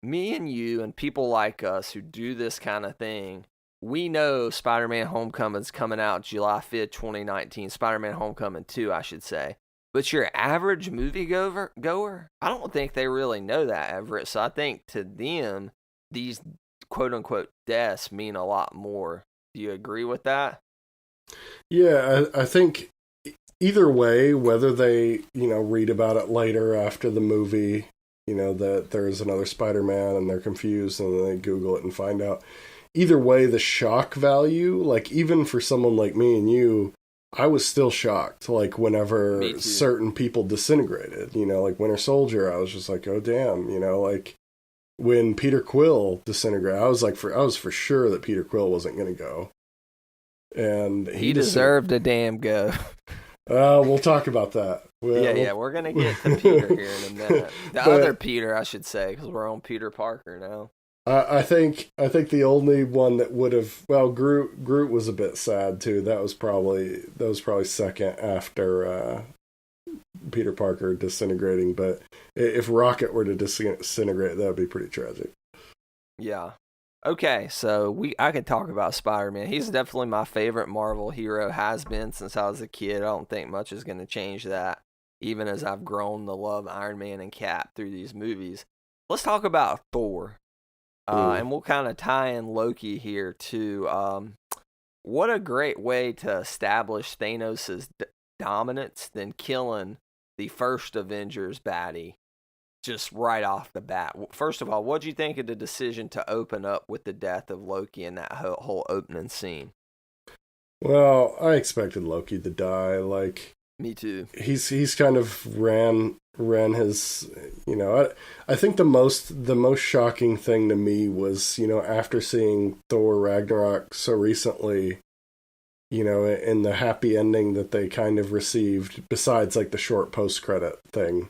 Me and you and people like us who do this kind of thing, we know Spider-Man Homecoming's coming out July 5th, 2019. Spider-Man Homecoming 2, I should say. But your average moviegoer, I don't think they really know that, Everett. So I think to them, these quote-unquote deaths mean a lot more. Do you agree with that? Yeah, I think either way, whether they, read about it later after the movie, that there's another Spider-Man and they're confused and then they Google it and find out. Either way, the shock value, like even for someone like me and you, I was still shocked. Like whenever certain people disintegrated, like Winter Soldier, I was just like, oh damn, like when Peter Quill disintegrated, I was for sure that Peter Quill wasn't going to go. And he deserved a damn go. We'll talk about that. We're going to get to Peter here in a minute. Other Peter, I should say, because we're on Peter Parker now. I think the only one that would have, Groot was a bit sad too. That was probably second after Peter Parker disintegrating. But if Rocket were to disintegrate, that would be pretty tragic. Yeah. Okay, so I could talk about Spider-Man. He's definitely my favorite Marvel hero, has been since I was a kid. I don't think much is going to change that, even as I've grown to love Iron Man and Cap through these movies. Let's talk about Thor. And we'll kind of tie in Loki here too. What a great way to establish Thanos' dominance than killing the first Avengers baddie just right off the bat. First of all, what do you think of the decision to open up with the death of Loki in that whole opening scene? Well, I expected Loki to die. Like, me too. He's kind of ran his, you know. I think the most shocking thing to me was, you know, after seeing Thor Ragnarok so recently, you know, and the happy ending that they kind of received, besides like the short post credit thing,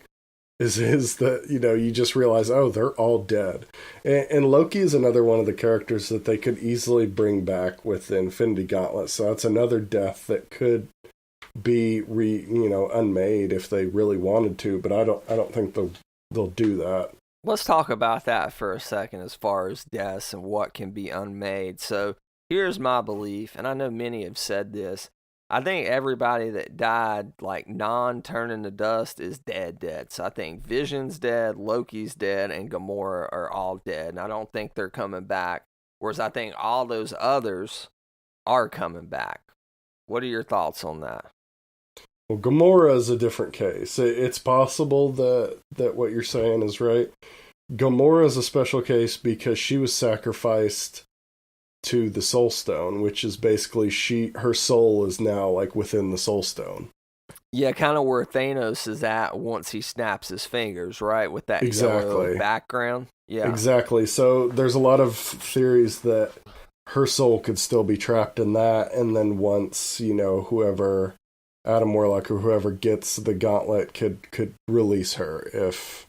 is that, you know, you just realize, oh, they're all dead. And Loki is another one of the characters that they could easily bring back with the Infinity Gauntlet. So that's another death that could be unmade if they really wanted to, but I don't think they'll do that. Let's talk about that for a second as far as deaths and what can be unmade. So here's my belief, and I know many have said this. I think everybody that died, like non-turning to dust, is dead. So I think Vision's dead, Loki's dead, and Gamora are all dead. And I don't think they're coming back. Whereas I think all those others are coming back. What are your thoughts on that? Well, Gamora is a different case. It's possible that what you're saying is right. Gamora is a special case because she was sacrificed to the Soul Stone, which is basically her soul is now like within the Soul Stone. Yeah, kind of where Thanos is at once he snaps his fingers, right? With that exactly background. Yeah, exactly. So there's a lot of theories that her soul could still be trapped in that, and then once, you know, whoever, Adam Warlock or whoever gets the gauntlet could release her if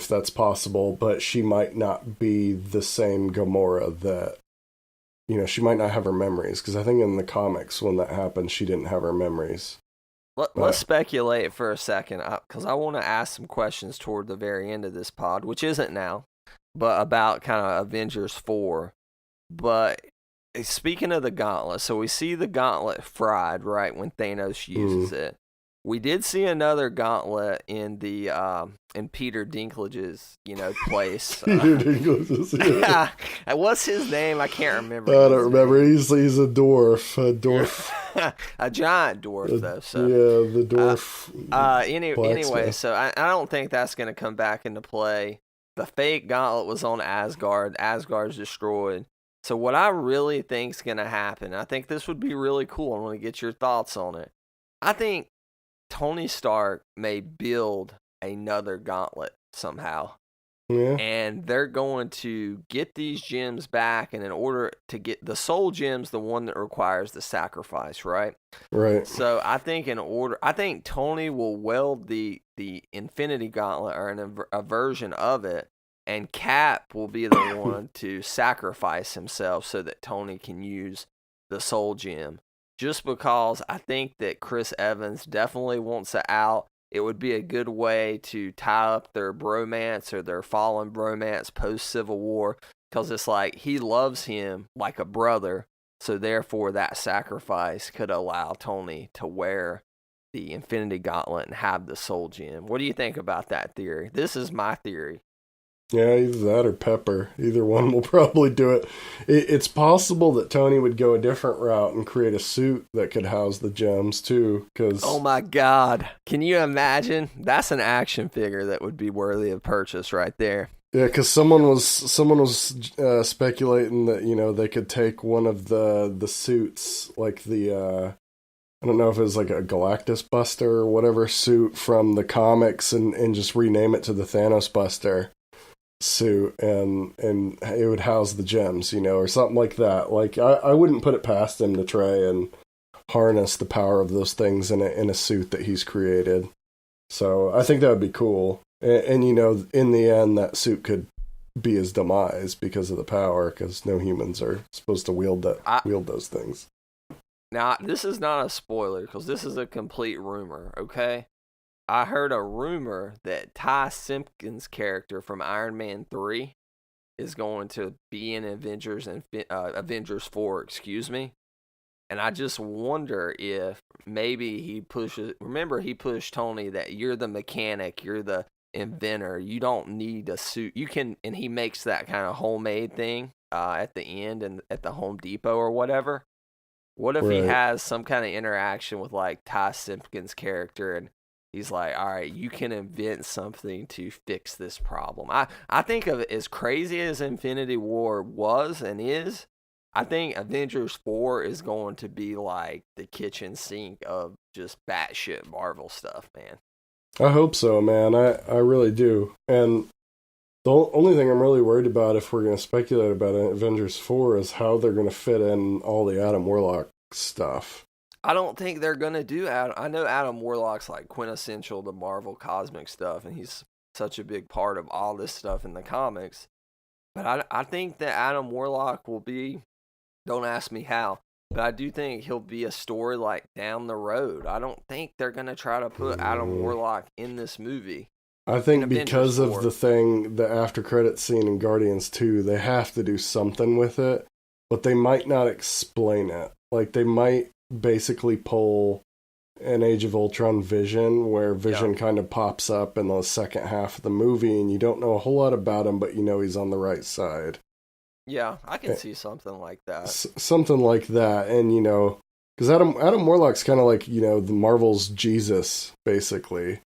that's possible, but she might not be the same Gamora that, you know, she might not have her memories, because I think in the comics when that happened, she didn't have her memories. Let's speculate for a second, because I want to ask some questions toward the very end of this pod, which isn't now, but about kind of Avengers 4. But speaking of the gauntlet, so we see the gauntlet fried, right, when Thanos uses it. We did see another gauntlet in the in Peter Dinklage's, you know, place. Peter Dinklage's, yeah. What's his name? I can't remember. I don't remember. He's a dwarf. A giant dwarf, though. So yeah, the dwarf. Anyway, so I don't think that's going to come back into play. The fake gauntlet was on Asgard. Asgard's destroyed. So what I really think is going to happen, I think this would be really cool. I want to get your thoughts on it. I think Tony Stark may build another gauntlet somehow. Yeah. And they're going to get these gems back, and in order to get the soul gems, the one that requires the sacrifice, right? Right. So I think I think Tony will weld the Infinity Gauntlet or a version of it, and Cap will be the one to sacrifice himself so that Tony can use the soul gem. Just because I think that Chris Evans definitely wants it out. It would be a good way to tie up their bromance or their fallen bromance post-Civil War, because it's like he loves him like a brother, so therefore that sacrifice could allow Tony to wear the Infinity Gauntlet and have the soul gem. What do you think about that theory? This is my theory. Yeah, either that or Pepper. Either one will probably do it. It's possible that Tony would go a different route and create a suit that could house the gems too. Cause oh my God, can you imagine? That's an action figure that would be worthy of purchase right there. Yeah, because someone was speculating that, you know, they could take one of the suits, like the I don't know if it was like a Galactus Buster or whatever suit from the comics, and just rename it to the Thanos Buster suit, and it would house the gems, you know, or something like that. Like I wouldn't put it past him to try and harness the power of those things in a suit that he's created. So I think that would be cool. And you know, in the end, that suit could be his demise because of the power, because no humans are supposed to wield those things. Now, this is not a spoiler, because this is a complete rumor, okay? I heard a rumor that Ty Simpkins' character from Iron Man 3 is going to be in Avengers 4, excuse me. And I just wonder if maybe he pushes... Remember, he pushed Tony that you're the mechanic, you're the inventor, you don't need a suit. You can... And he makes that kind of homemade thing at the end and at the Home Depot or whatever. What if he has some kind of interaction with, like, Ty Simpkins' character, and he's like, all right, you can invent something to fix this problem. I think of it as crazy as Infinity War was and is. I think Avengers 4 is going to be like the kitchen sink of just batshit Marvel stuff, man. I hope so, man. I really do. And the only thing I'm really worried about, if we're going to speculate about Avengers 4, is how they're going to fit in all the Adam Warlock stuff. I don't think they're going to do Adam. I know Adam Warlock's like quintessential to Marvel cosmic stuff, and he's such a big part of all this stuff in the comics. But I think that Adam Warlock will be, don't ask me how, but I do think he'll be a story like down the road. I don't think they're going to try to put Adam Warlock in this movie. I think because of the after credit scene in Guardians 2, they have to do something with it, but they might not explain it. Like, they might basically pull an Age of Ultron Vision, where Vision kind of pops up in the second half of the movie, and you don't know a whole lot about him, but you know he's on the right side. Yeah, I can see something like that. Something like that, and, you know, because Adam Warlock's kind of like, you know, the Marvel's Jesus, basically.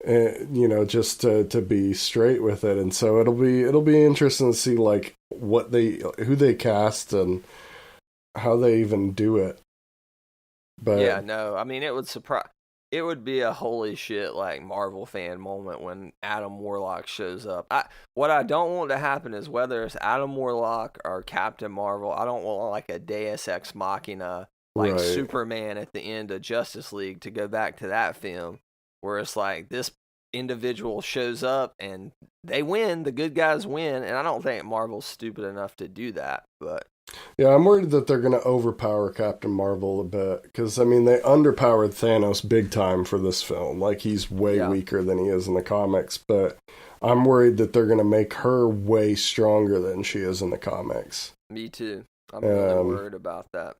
You know, just to be straight with it, and so it'll be interesting to see like who they cast and how they even do it. But yeah, no, I mean it would be a holy shit like Marvel fan moment when Adam Warlock shows up. What I don't want to happen is whether it's Adam Warlock or Captain Marvel, I don't want like a Deus Ex Machina like Superman at the end of Justice League to go back to that film. Where it's like this individual shows up and they win, the good guys win, and I don't think Marvel's stupid enough to do that. But yeah, I'm worried that they're going to overpower Captain Marvel a bit, because I mean they underpowered Thanos big time for this film. Like, he's way weaker than he is in the comics, but I'm worried that they're going to make her way stronger than she is in the comics. Me too. I'm really worried about that.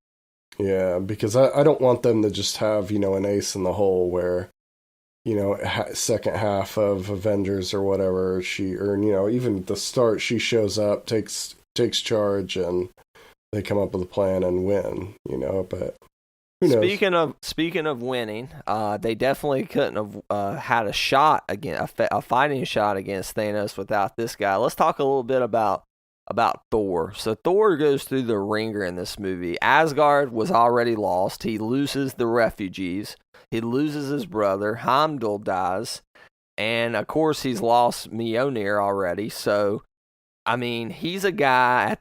Yeah, because I don't want them to just have, you know, an ace in the hole where, you know, second half of Avengers or whatever, you know, even at the start, she shows up, takes charge, and they come up with a plan and win, you know, but who knows? Speaking of winning, they definitely couldn't have had a shot a fighting shot against Thanos without this guy. Let's talk a little bit about Thor. So Thor goes through the ringer in this movie. Asgard was already lost. He loses the refugees. He loses his brother. Heimdall dies. And, of course, he's lost Mjolnir already. So, I mean, he's a guy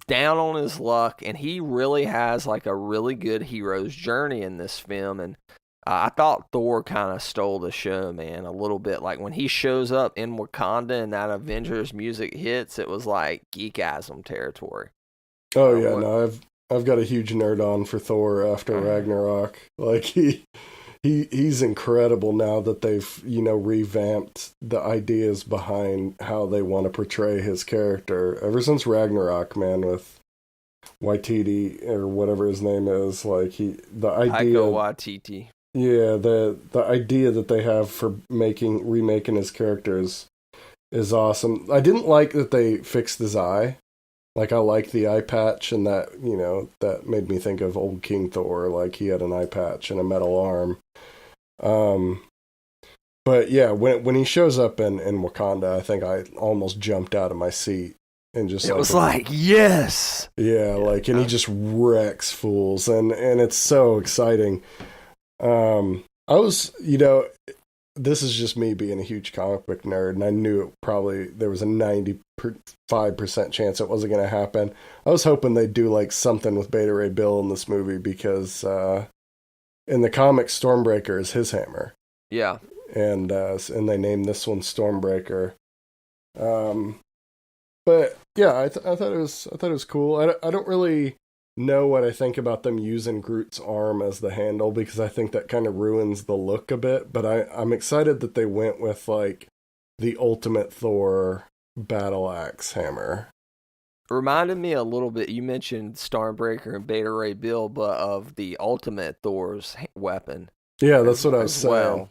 down on his luck, and he really has, like, a really good hero's journey in this film. And I thought Thor kind of stole the show, man, a little bit. Like, when he shows up in Wakanda and that Avengers music hits, it was like geekasm territory. Oh, yeah, no, I've got a huge nerd on for Thor after Ragnarok. Like, he's incredible now that they've, you know, revamped the ideas behind how they want to portray his character. Ever since Ragnarok, man, with Waititi, or whatever his name is, like, the idea... Taika Waititi. Yeah, the idea that they have for remaking his characters is awesome. I didn't like that they fixed his eye. Like, I liked the eye patch, and that, you know, that made me think of old King Thor. Like, he had an eye patch and a metal arm. But yeah, when he shows up in Wakanda, I think I almost jumped out of my seat and just it was like, yes. Yeah, like, and he just wrecks fools, and it's so exciting. I was, you know, this is just me being a huge comic book nerd, and I knew there was a 95% chance it wasn't going to happen. I was hoping they'd do like something with Beta Ray Bill in this movie, because in the comics, Stormbreaker is his hammer. Yeah, and they named this one Stormbreaker. But yeah, I thought it was cool. I don't really know what I think about them using Groot's arm as the handle, because I think that kind of ruins the look a bit, but I'm excited that they went with like the Ultimate Thor battle axe hammer. Reminded me a little bit, you mentioned Stormbreaker and Beta Ray Bill, but of the Ultimate Thor's weapon. Yeah, that's what I was saying. Well.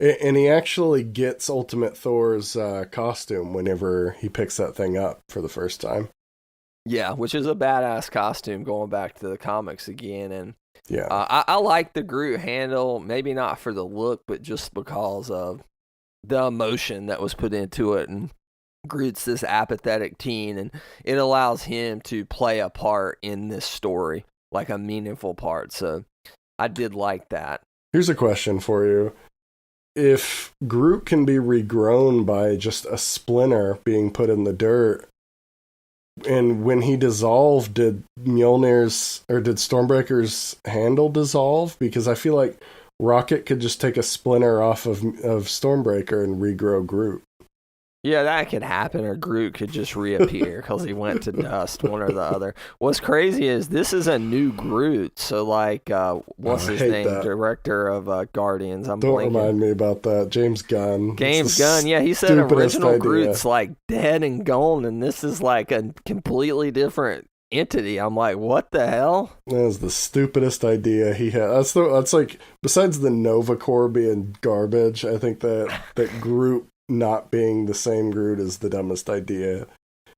And he actually gets Ultimate Thor's costume whenever he picks that thing up for the first time. Yeah, which is a badass costume going back to the comics again. And Yeah. I like the Groot handle, maybe not for the look, but just because of the emotion that was put into it. And Groot's this apathetic teen, and it allows him to play a part in this story, like a meaningful part. So I did like that. Here's a question for you. If Groot can be regrown by just a splinter being put in the dirt, and when he dissolved, did Stormbreaker's handle dissolve? Because I feel like Rocket could just take a splinter off of Stormbreaker and regrow Groot. Yeah, that could happen, or Groot could just reappear because he went to dust, one or the other. What's crazy is this is a new Groot, so like, what's his name? That. Director of Guardians. Don't remind me about that. James Gunn. James Gunn, yeah, he said original Groot's like dead and gone, and this is like a completely different entity. I'm like, what the hell? That was the stupidest idea he had. That's like, besides the Nova Corps being garbage, I think that Groot not being the same Groot is the dumbest idea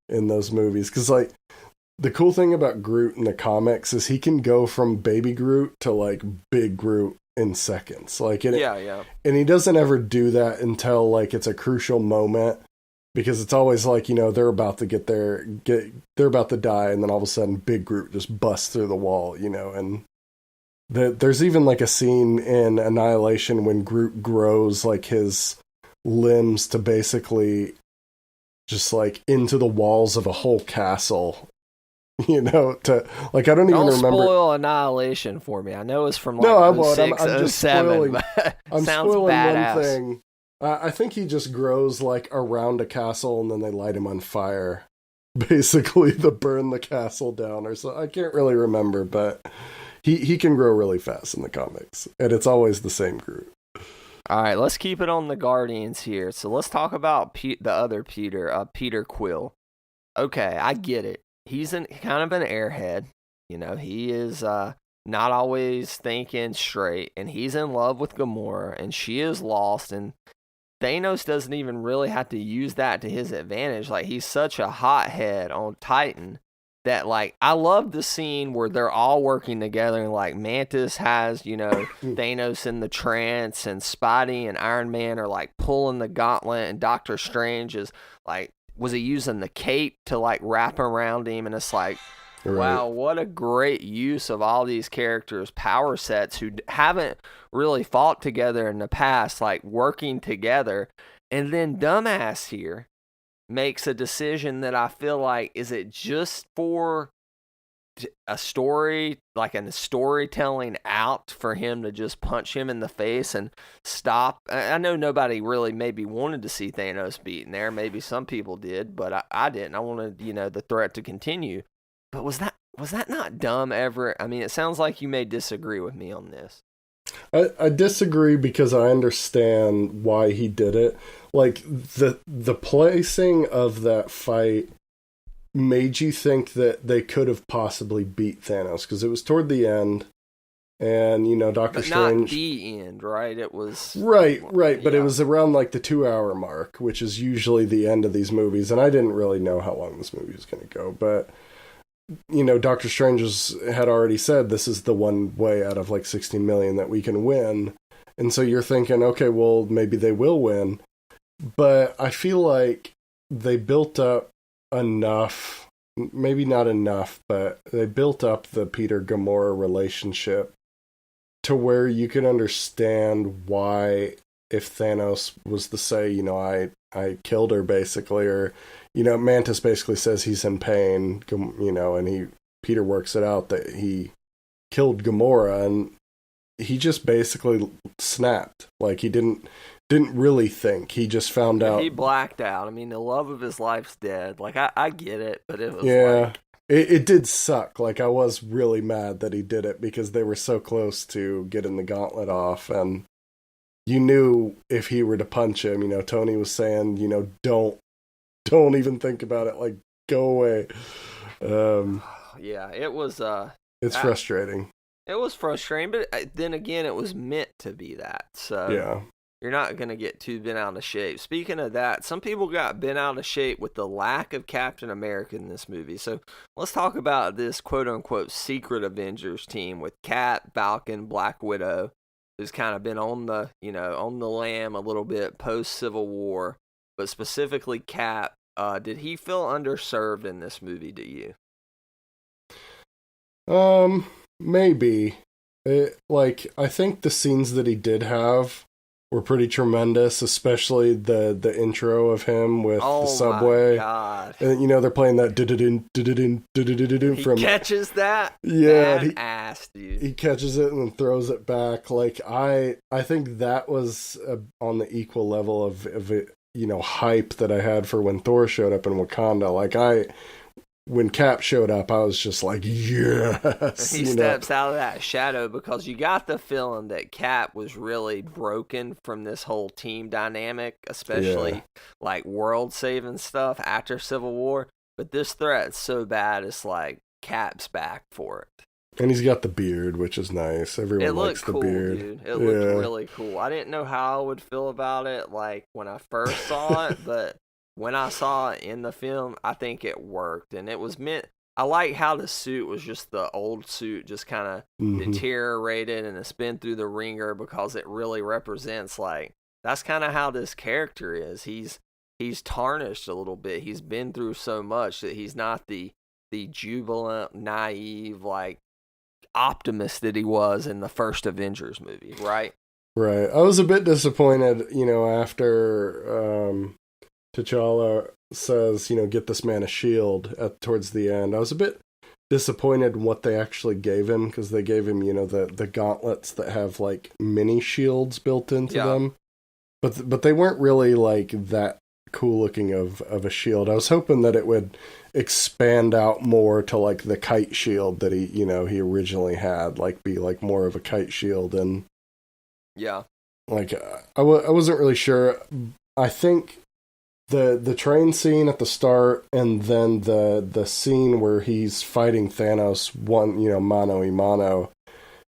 in those movies. Because, like, the cool thing about Groot in the comics is he can go from baby Groot to, like, big Groot in seconds. Like, yeah. And he doesn't ever do that until, like, it's a crucial moment. Because it's always like, you know, they're about to they're about to die, and then all of a sudden big Groot just busts through the wall, you know. And there's even, like, a scene in Annihilation when Groot grows, like, his limbs to basically just like into the walls of a whole castle, you know, to like, I don't even remember. Don't spoil Annihilation for me. I know it's from like no, I won't. I'm 06, just 07, spoiling. but I'm sounds spoiling badass. one thing. I think he just grows like around a castle, and then they light him on fire, basically to burn the castle down or so. I can't really remember, but he can grow really fast in the comics, and it's always the same Groot. All right, let's keep it on the Guardians here. So let's talk about the other Peter, Peter Quill. Okay, I get it. He's kind of an airhead. You know, he is not always thinking straight, and he's in love with Gamora, and she is lost, and Thanos doesn't even really have to use that to his advantage. Like, he's such a hothead on Titan that, like, I love the scene where they're all working together, and, like, Mantis has, you know, Thanos in the trance, and Spidey and Iron Man are, like, pulling the gauntlet, and Doctor Strange is, like, was he using the cape to, like, wrap around him? And it's like, right. Wow, what a great use of all these characters' power sets who haven't really fought together in the past, like, working together. And then Dumbass here makes a decision that I feel like, is it just for a story, like a storytelling out for him to just punch him in the face and stop? I know nobody really maybe wanted to see Thanos beaten there. Maybe some people did, but I didn't. I wanted, you know, the threat to continue. But was that not dumb, Everett? I mean, it sounds like you may disagree with me on this. I disagree because I understand why he did it. Like, the placing of that fight made you think that they could have possibly beat Thanos, because it was toward the end, and, you know, Doctor Strange... not the end, right? It was... Right, but it was around, like, the 2-hour mark, which is usually the end of these movies, and I didn't really know how long this movie was going to go, but... You know, Doctor Strange had already said this is the one way out of like 16 million that we can win. And so you're thinking, okay, well, maybe they will win. But I feel like they built up enough, maybe not enough, but they built up the Peter-Gamora relationship to where you can understand why, if Thanos was to say, you know, I killed her basically, or... You know, Mantis basically says he's in pain, you know, and Peter works it out that he killed Gamora, and he just basically snapped. Like, he didn't really think. He just found out. He blacked out. I mean, the love of his life's dead. Like, I get it, but it was like... It did suck. Like, I was really mad that he did it, because they were so close to getting the gauntlet off, and you knew if he were to punch him, you know, Tony was saying, you know, don't even think about it. Like, go away. Yeah, it was... it's frustrating. It was frustrating, but then again, it was meant to be that. So yeah. you're not going to get too bent out of shape. Speaking of that, some people got bent out of shape with the lack of Captain America in this movie. So let's talk about this quote-unquote secret Avengers team with Cap, Falcon, Black Widow, who's kind of been on the, on the lam a little bit post-Civil War, but specifically Cap. Did he feel underserved in this movie to you? Maybe. I think the scenes that he did have were pretty tremendous, especially the intro of him with the subway. Oh my God. And they're playing that from He catches that? Yeah, Badass, dude. He catches it and then throws it back. I think that was on the equal level of hype that I had for when Thor showed up in Wakanda. When Cap showed up, I was just like, yes. He steps out of that shadow because you got the feeling that Cap was really broken from this whole team dynamic, especially world-saving stuff after Civil War. But this threat's so bad, it's like Cap's back for it. And he's got the beard, which is nice. Everyone likes the beard. Dude. It looked really cool. I didn't know how I would feel about it when I first saw it, but when I saw it in the film, I think it worked. And it was meant... I like how the suit was just the old suit, just kind of deteriorated, and it's been through the ringer because it really represents, that's kind of how this character is. He's tarnished a little bit. He's been through so much that he's not the jubilant, naive, optimist that he was in the first Avengers movie, right? Right. I was a bit disappointed, after T'Challa says, get this man a shield towards the end. I was a bit disappointed in what they actually gave him, because they gave him, the gauntlets that have mini shields built into them. But they weren't really that cool looking of a shield. I was hoping that it would expand out more to the kite shield that he originally had, be more of a kite shield. And I wasn't really sure. I think the train scene at the start, and then the scene where he's fighting Thanos mano a mano,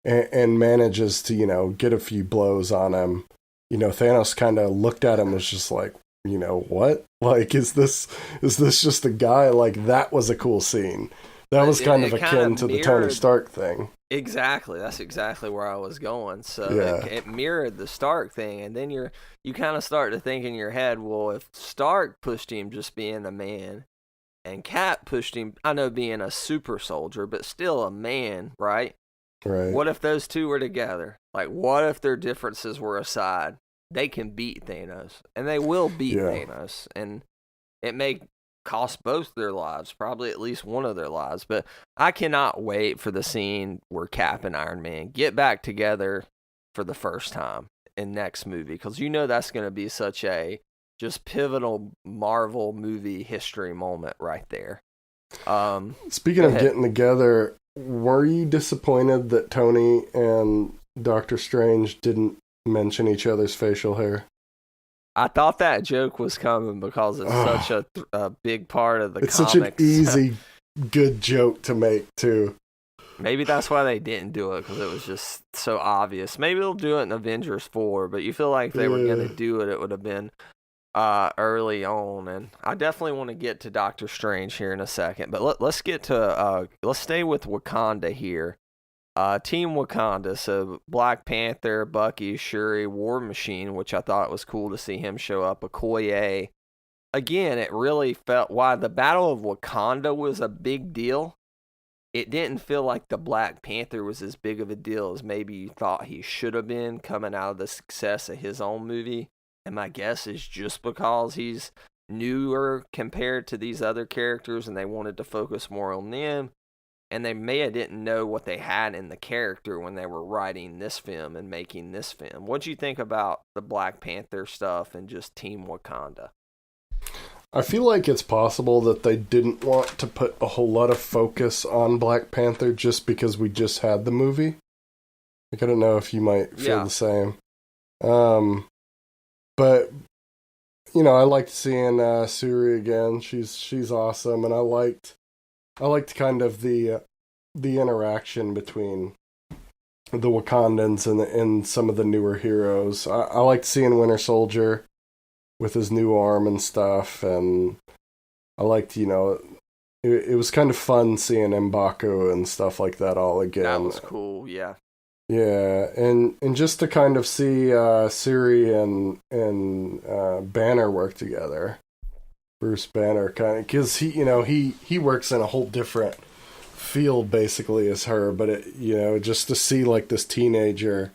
and manages to get a few blows on him. Thanos kind of looked at him and was just like, what? Is this just a guy? That was a cool scene. That was kind of akin to the Tony Stark thing. Exactly. That's exactly where I was going. So it mirrored the Stark thing. And then you kind of start to think in your head, well, if Stark pushed him just being a man, and Cap pushed him, I know being a super soldier, but still a man, right? Right. What if those two were together? What if their differences were aside? They can beat Thanos, and they will beat Thanos, and it may cost both their lives, probably at least one of their lives. But I cannot wait for the scene where Cap and Iron Man get back together for the first time in next movie, because that's going to be such a just pivotal Marvel movie history moment right there. Speaking of getting together, were you disappointed that Tony and Doctor Strange didn't mention each other's facial hair? I thought that joke was coming because it's such a big part of the comics. It's such an easy, good joke to make, too. Maybe that's why they didn't do it, because it was just so obvious. Maybe they'll do it in Avengers 4, but you feel like if they were going to do it, it would have been early on. And I definitely want to get to Doctor Strange here in a second. But let's stay with Wakanda here. Team Wakanda, so Black Panther, Bucky, Shuri, War Machine, which I thought was cool to see him show up, Okoye. Again, it really felt, why the Battle of Wakanda was a big deal, it didn't feel like the Black Panther was as big of a deal as maybe you thought he should have been coming out of the success of his own movie. And my guess is just because he's newer compared to these other characters and they wanted to focus more on them. And they may have didn't know what they had in the character when they were writing this film and making this film. What do you think about the Black Panther stuff and just Team Wakanda? I feel like it's possible that they didn't want to put a whole lot of focus on Black Panther just because we just had the movie. I don't know if you might feel the same. But, I liked seeing Shuri again. She's awesome, and I liked kind of the interaction between the Wakandans and some of the newer heroes. I liked seeing Winter Soldier with his new arm and stuff, and I liked, it was kind of fun seeing M'Baku and stuff like that all again. That was cool, yeah. Yeah, and just to kind of see Suri and Banner work together. Bruce Banner, kind of, because he works in a whole different field basically as her, but just to see like this teenager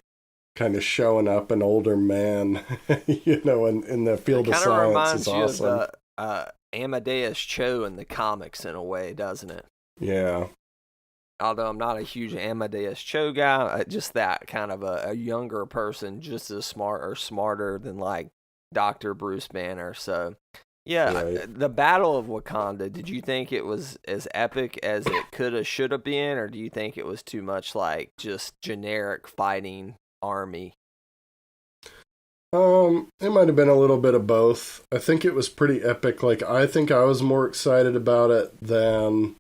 kind of showing up an older man, in the field of science is awesome. Kind of reminds you of Amadeus Cho in the comics in a way, doesn't it? Yeah. Although I'm not a huge Amadeus Cho guy, just that kind of a younger person, just as smart or smarter than like Dr. Bruce Banner. So, yeah, right. The Battle of Wakanda, did you think it was as epic as it could have, should have been, or do you think it was too much like just generic fighting army? It might have been a little bit of both. I think it was pretty epic. Like, I think I was more excited about it than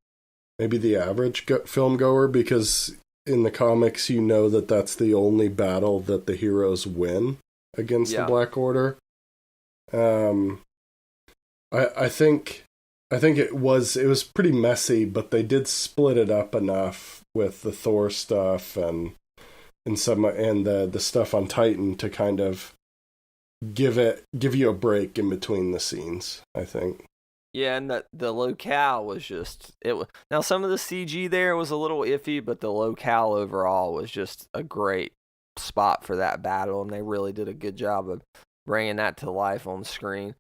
maybe the average film goer, because in the comics, that's the only battle that the heroes win against the Black Order. I think it was pretty messy, but they did split it up enough with the Thor stuff and the stuff on Titan to kind of give you a break in between the scenes, I think. Yeah, and the locale was just now some of the CG there was a little iffy, but the locale overall was just a great spot for that battle, and they really did a good job of bringing that to life on screen.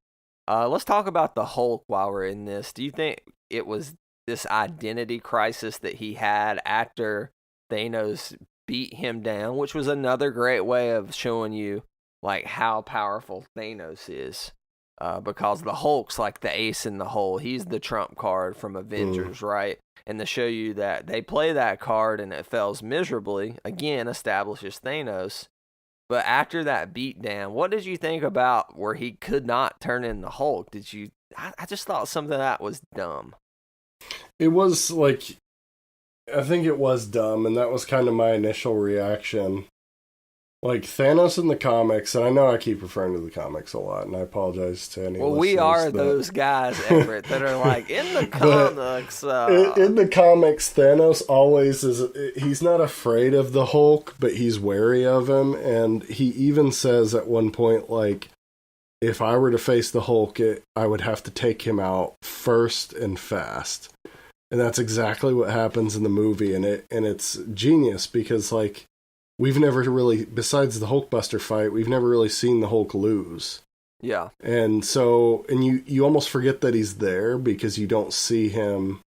Let's talk about the Hulk while we're in this. Do you think it was this identity crisis that he had after Thanos beat him down, which was another great way of showing you like how powerful Thanos is? Because the Hulk's like the ace in the hole. He's the trump card from Avengers, right? And to show you that they play that card and it fails miserably, again, establishes Thanos. But after that beatdown, what did you think about where he could not turn in the Hulk? I just thought some of that was dumb. It was like, I think it was dumb, and that was kind of my initial reaction. Like, Thanos in the comics, and I know I keep referring to the comics a lot, and I apologize to any listeners. We are those guys, Everett, that are like, in the comics. In the comics, Thanos always he's not afraid of the Hulk, but he's wary of him, and he even says at one point, like, if I were to face the Hulk, I would have to take him out first and fast. And that's exactly what happens in the movie, and it's genius, because, like, we've never really, besides the Hulkbuster fight, we've never really seen the Hulk lose. Yeah. And so, and you almost forget that he's there because you don't see him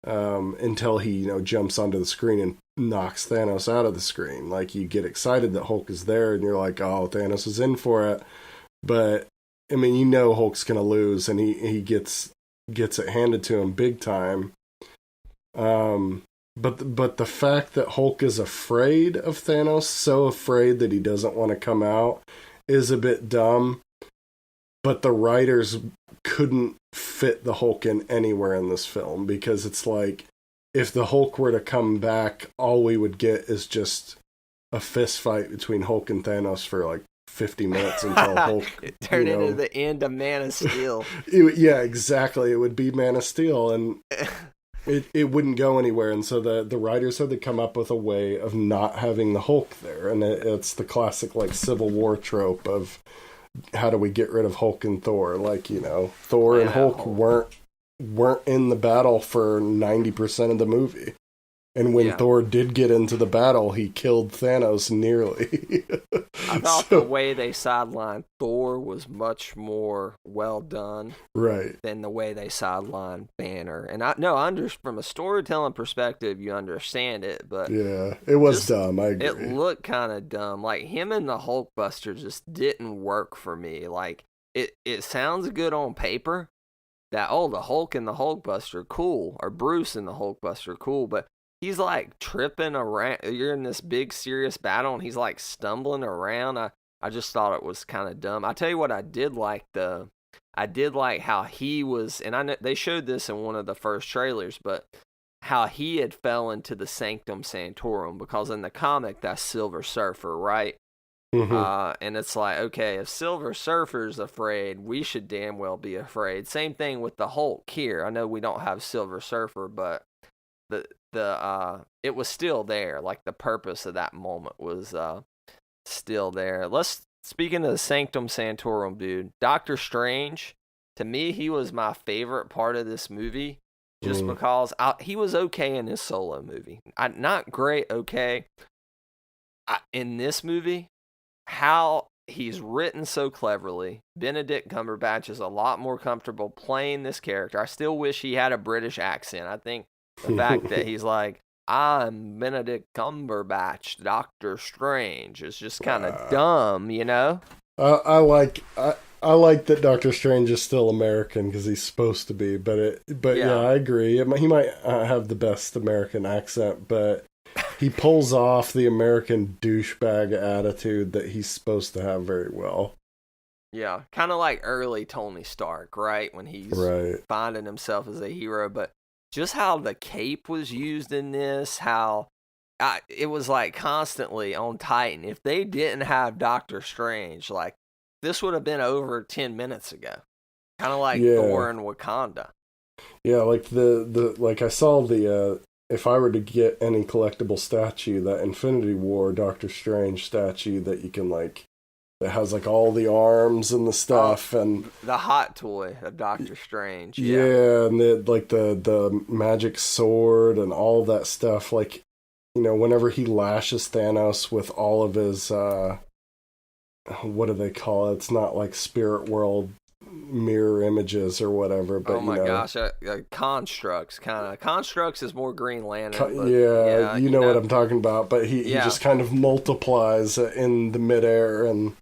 until he, jumps onto the screen and knocks Thanos out of the screen. Like, you get excited that Hulk is there and you're like, oh, Thanos is in for it. But, I mean, Hulk's going to lose, and he gets it handed to him big time. But the fact that Hulk is afraid of Thanos, so afraid that he doesn't want to come out, is a bit dumb. But the writers couldn't fit the Hulk in anywhere in this film, because it's like, if the Hulk were to come back, all we would get is just a fist fight between Hulk and Thanos for like 50 minutes until Hulk turned into the end of Man of Steel. Yeah, exactly. It would be Man of Steel, and it wouldn't go anywhere. And so the writers had to come up with a way of not having the Hulk there. And it's the classic like Civil War trope of, how do we get rid of Hulk and Thor? Like, Thor and Hulk weren't in the battle for 90% of the movie. And when Thor did get into the battle, he killed Thanos nearly. I thought the way they sidelined Thor was much more well done, right, than the way they sidelined Banner. And from a storytelling perspective, you understand it, but yeah, it was dumb. I agree. It looked kind of dumb. Like, him and the Hulkbuster just didn't work for me. Like, it sounds good on paper that the Hulk and the Hulkbuster cool, or Bruce and the Hulkbuster cool, but he's like tripping around. You're in this big serious battle and he's like stumbling around. I just thought it was kind of dumb. I tell you what, I did like how he was, and I know they showed this in one of the first trailers, but how he had fell into the Sanctum Sanctorum, because in the comic that's Silver Surfer, right? And it's like, okay, if Silver Surfer's afraid, we should damn well be afraid. Same thing with the Hulk here. I know we don't have Silver Surfer, but it was still there. Like, the purpose of that moment was still there. Speaking of the Sanctum Sanctorum, dude, Doctor Strange, to me, he was my favorite part of this movie, just because he was okay in his solo movie. Not great, okay. In this movie, how he's written so cleverly. Benedict Cumberbatch is a lot more comfortable playing this character. I still wish he had a British accent. I think the fact that he's like, I'm Benedict Cumberbatch, Doctor Strange, is just kind of dumb, you know? I like that Doctor Strange is still American because he's supposed to be, but yeah, I agree. He might have the best American accent, but he pulls off the American douchebag attitude that he's supposed to have very well. Yeah, kind of like early Tony Stark, right? When he's finding himself as a hero, but just how the cape was used in this, how it was like constantly on Titan. If they didn't have Doctor Strange, like, this would have been over 10 minutes ago. Kind of like Thor in Wakanda. Yeah, like like I saw if I were to get any collectible statue, that Infinity War Doctor Strange statue that you can, like, that has, like, all the arms and the stuff, and the hot toy of Doctor Strange. Yeah, and the magic sword and all that stuff. Like, you know, whenever he lashes Thanos with all of his what do they call it? It's not like Spirit World mirror images or whatever, but gosh, constructs. Constructs is more Green Lantern, but, you know what I'm talking about. But he just kind of multiplies in the midair, and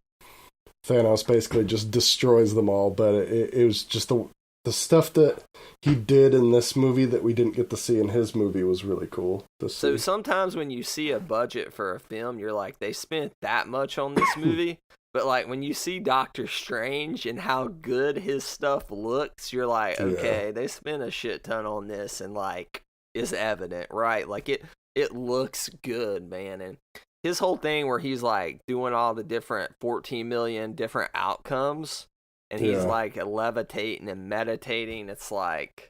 Thanos basically just destroys them all. But it was just the stuff that he did in this movie that we didn't get to see in his movie was really cool to see. So sometimes when you see a budget for a film, you're like, they spent that much on this movie. But, like, when you see Doctor Strange and how good his stuff looks, you're like, okay, they spent a shit ton on this, and, like, it's evident, right? Like, it looks good, man. And his whole thing where he's, like, doing all the different 14 million different outcomes, and he's, like, levitating and meditating, it's like,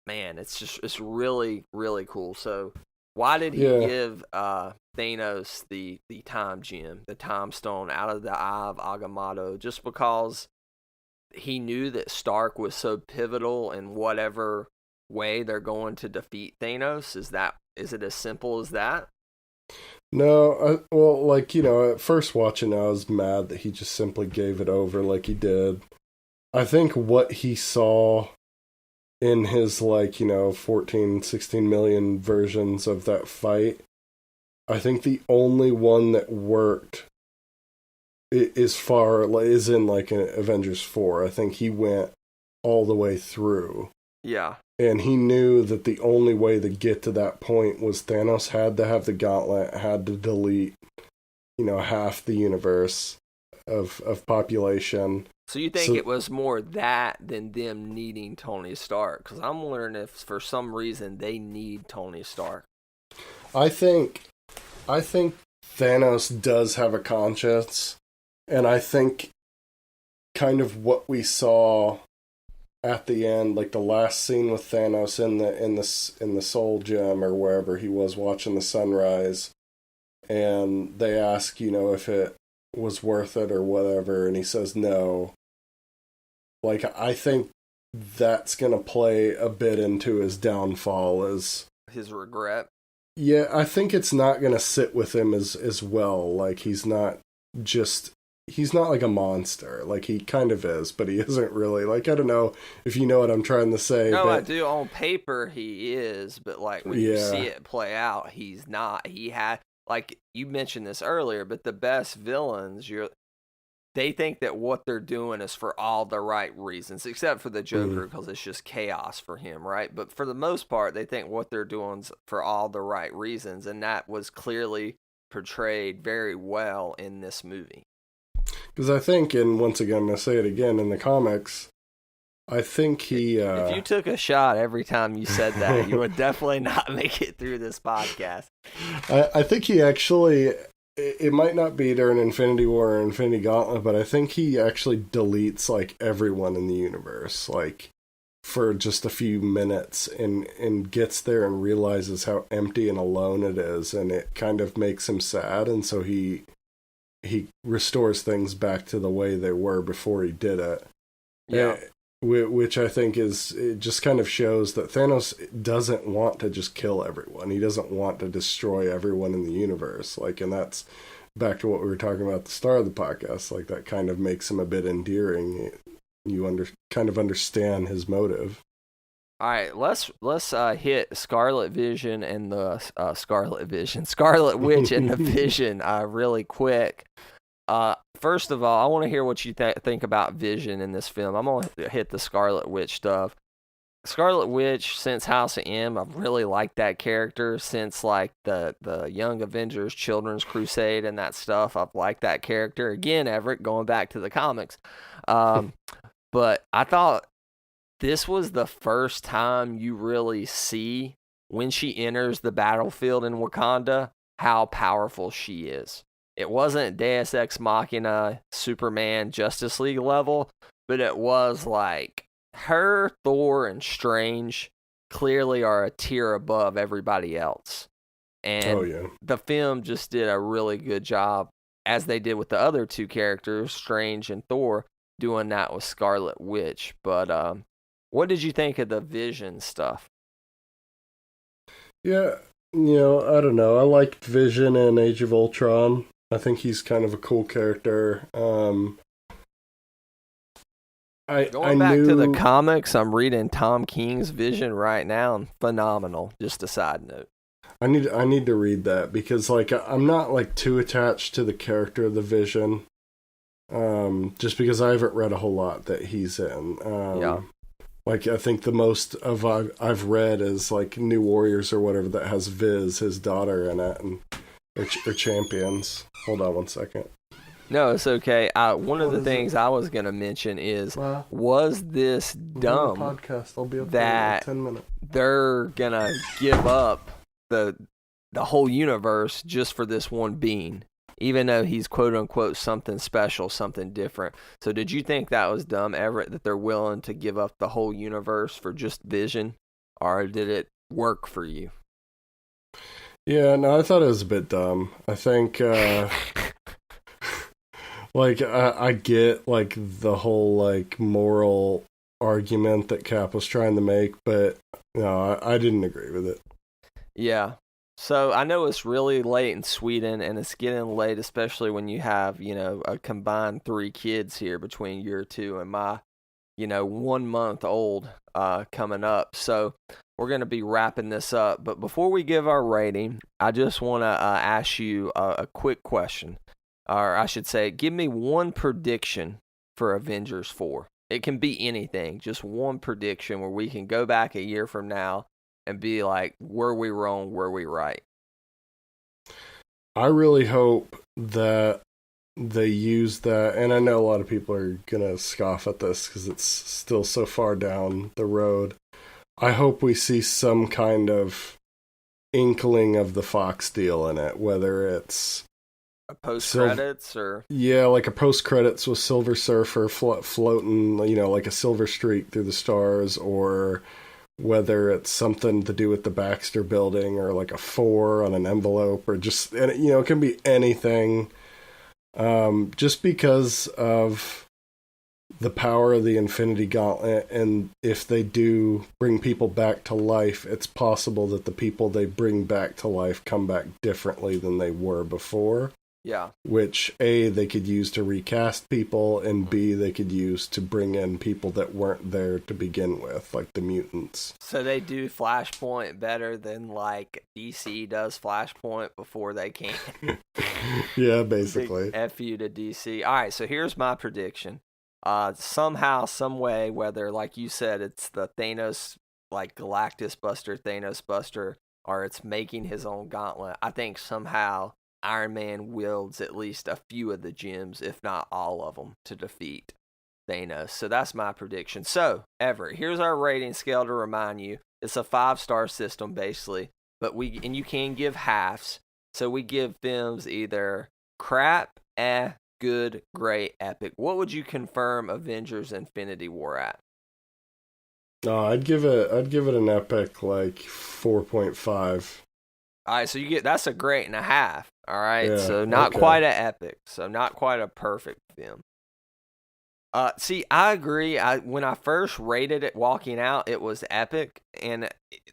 man, it's really, really cool. So why did he give Thanos the time gem, the time stone out of the eye of Agamotto? Just because he knew that Stark was so pivotal in whatever way they're going to defeat Thanos? Is it as simple as that? No, well, like, you know, at first watching, I was mad that he just simply gave it over like he did. I think what he saw in his, like, you know, 14, 16 million versions of that fight, I think the only one that worked is in, like, an Avengers 4. I think he went all the way through. Yeah. And he knew that the only way to get to that point was Thanos had to have the gauntlet, had to delete, you know, half the universe of population. So you think it was more that than them needing Tony Stark? Because I'm wondering if for some reason they need Tony Stark. I think Thanos does have a conscience, and I think kind of what we saw at the end, like the last scene with Thanos in the Soul Gem or wherever he was watching the sunrise, and they ask, you know, if it was worth it or whatever, and he says no. Like, I think that's going to play a bit into his downfall as his regret. Yeah, I think it's not going to sit with him as well. Like, he's not like a monster. Like, he kind of is, but he isn't really. Like, I don't know if you know what I'm trying to say. No, but I do. On paper, he is, but, like, when you see it play out, he's not. He had, like, you mentioned this earlier, but the best villains, they think that what they're doing is for all the right reasons, except for the Joker, because it's just chaos for him, right? But for the most part, they think what they're doing is for all the right reasons, and that was clearly portrayed very well in this movie. Because I think, and once again, I'm going to say it again, in the comics, I think he. If you took a shot every time you said that, you would definitely not make it through this podcast. I think he actually. It might not be during Infinity War or Infinity Gauntlet, but I think he actually deletes like everyone in the universe, like for just a few minutes, and gets there and realizes how empty and alone it is, and it kind of makes him sad, and so he restores things back to the way they were before he did it. Yeah. Which I think it just kind of shows that Thanos doesn't want to just kill everyone. He doesn't want to destroy everyone in the universe. Like, and that's back to what we were talking about at the start of the podcast. Like, that kind of makes him a bit endearing. You kind of understand his motive. All right, let's hit Scarlet Vision and the Scarlet Witch and the Vision really quick. First of all, I want to hear what you think about Vision in this film. I'm going to hit the Scarlet Witch stuff. Scarlet Witch, since House of M, I've really liked that character. Since like the Young Avengers Children's Crusade and that stuff, I've liked that character. Again, Everett, going back to the comics. But I thought this was the first time you really see, when she enters the battlefield in Wakanda, how powerful she is. It wasn't Deus Ex Machina, Superman, Justice League level, but it was like her, Thor, and Strange clearly are a tier above everybody else. And the film just did a really good job, as they did with the other two characters, Strange and Thor, doing that with Scarlet Witch. But what did you think of the Vision stuff? Yeah, I don't know. I liked Vision in Age of Ultron. I think he's kind of a cool character. Going back to the comics, I'm reading Tom King's Vision right now, and phenomenal. Just a side note. I need to read that, because like I'm not like too attached to the character of the Vision. Just because I haven't read a whole lot that he's in. Like, I think the most of I've read is like New Warriors or whatever that has Viz, his daughter, in it, and or Champions. Hold on one second. No, it's okay. One of the things I was going to mention is, was this dumb podcast? I'll be up that in 10 minutes. They're going to give up the whole universe just for this one being, even though he's quote-unquote something special, something different. So did you think that was dumb, Everett, that they're willing to give up the whole universe for just Vision? Or did it work for you? Yeah, no, I thought it was a bit dumb. I think, like, I get, like, the whole, like, moral argument that Cap was trying to make, but, no, I didn't agree with it. Yeah. So I know it's really late in Sweden, and it's getting late, especially when you have, a combined 3 kids here between your 2 and my, 1 month old coming up. So we're going to be wrapping this up. But before we give our rating, I just want to ask you a quick question. Or I should say, give me one prediction for Avengers 4. It can be anything, just one prediction where we can go back a year from now and be like, were we wrong, were we right? I really hope that they use that, and I know a lot of people are going to scoff at this because it's still so far down the road. I hope we see some kind of inkling of the Fox deal in it, whether it's a post-credits or... Yeah, like a post-credits with Silver Surfer floating, like a silver streak through the stars, or whether it's something to do with the Baxter building, or like a 4 on an envelope, or just, it can be anything. Just because of the power of the Infinity Gauntlet, and if they do bring people back to life, it's possible that the people they bring back to life come back differently than they were before. Yeah. Which, A, they could use to recast people, and B, they could use to bring in people that weren't there to begin with, like the mutants. So they do Flashpoint better than, like, DC does Flashpoint before they can. Yeah, basically. Big F you to DC. All right, so here's my prediction. Somehow, some way, whether, like you said, it's the Thanos, like Galactus Buster, Thanos Buster, or it's making his own gauntlet, I think somehow Iron Man wields at least a few of the gems, if not all of them, to defeat Thanos. So that's my prediction. So, Everett, here's our rating scale to remind you. It's a 5-star system, basically. But you can give halves. So we give films either crap, good, great, epic. What would you confirm Avengers Infinity War at? No, I'd give it an epic like 4.5. All right, so that's a great and a half. All right, Yeah, so not okay. quite an epic, so not quite a perfect film. See, I agree. When I first rated it walking out, it was epic, and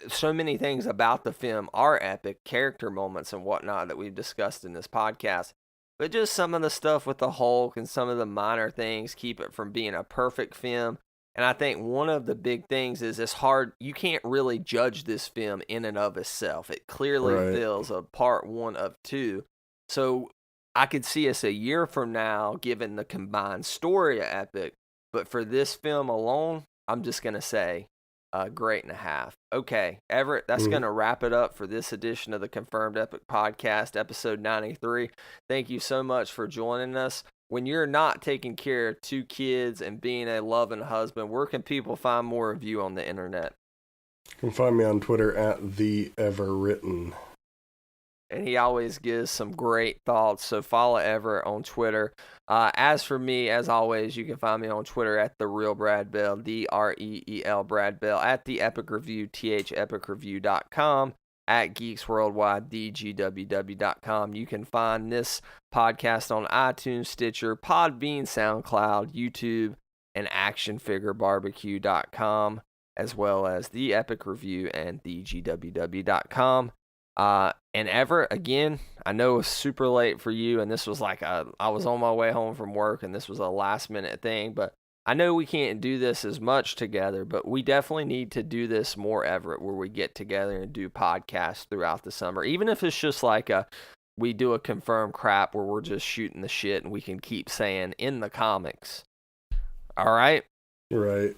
so many things about the film are epic, character moments and whatnot that we've discussed in this podcast. But just some of the stuff with the Hulk and some of the minor things keep it from being a perfect film. And I think one of the big things is it's hard. You can't really judge this film in and of itself. It clearly feels a part 1 of 2. So I could see us a year from now given the combined story of epic. But for this film alone, I'm just going to say great and a half. Okay, Everett, that's going to wrap it up for this edition of the Confirmed Epic Podcast, episode 93. Thank you so much for joining us. When you're not taking care of 2 kids and being a loving husband, where can people find more of you on the internet? You can find me on Twitter at @TheEverWritten. And he always gives some great thoughts, so follow Everett on Twitter. As for me, as always, you can find me on Twitter at TheRealBradBell, DREEL Brad Bell, at The Epic Review, THEpicReview.com, at Geeks World Wide, DGWW.com. You can find this podcast on iTunes, Stitcher, Podbean, SoundCloud, YouTube, and ActionFigureBarbecue.com, as well as The Epic Review and DGWW.com. And Everett, again, I know it's super late for you, and this was like I was on my way home from work, and this was a last-minute thing, but I know we can't do this as much together, but we definitely need to do this more, Everett, where we get together and do podcasts throughout the summer. Even if it's just like we do a confirmed crap where we're just shooting the shit and we can keep saying in the comics. All right? Right.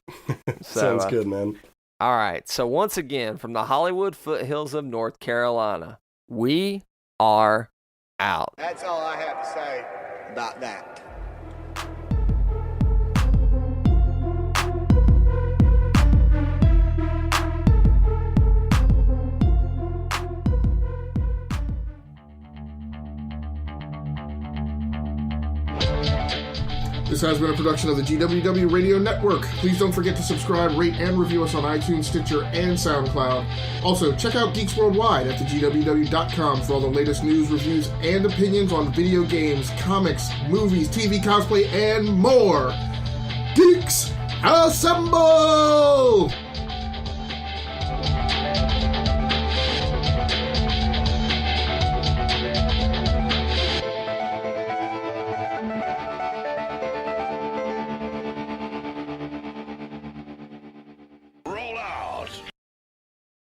So, Sounds good, man. All right. So once again, from the Hollywood foothills of North Carolina, we are out. That's all I have to say about that. This has been a production of the GWW Radio Network. Please don't forget to subscribe, rate, and review us on iTunes, Stitcher, and SoundCloud. Also, check out Geeks World Wide at thegww.com for all the latest news, reviews, and opinions on video games, comics, movies, TV, cosplay, and more. Geeks, assemble! Roll out!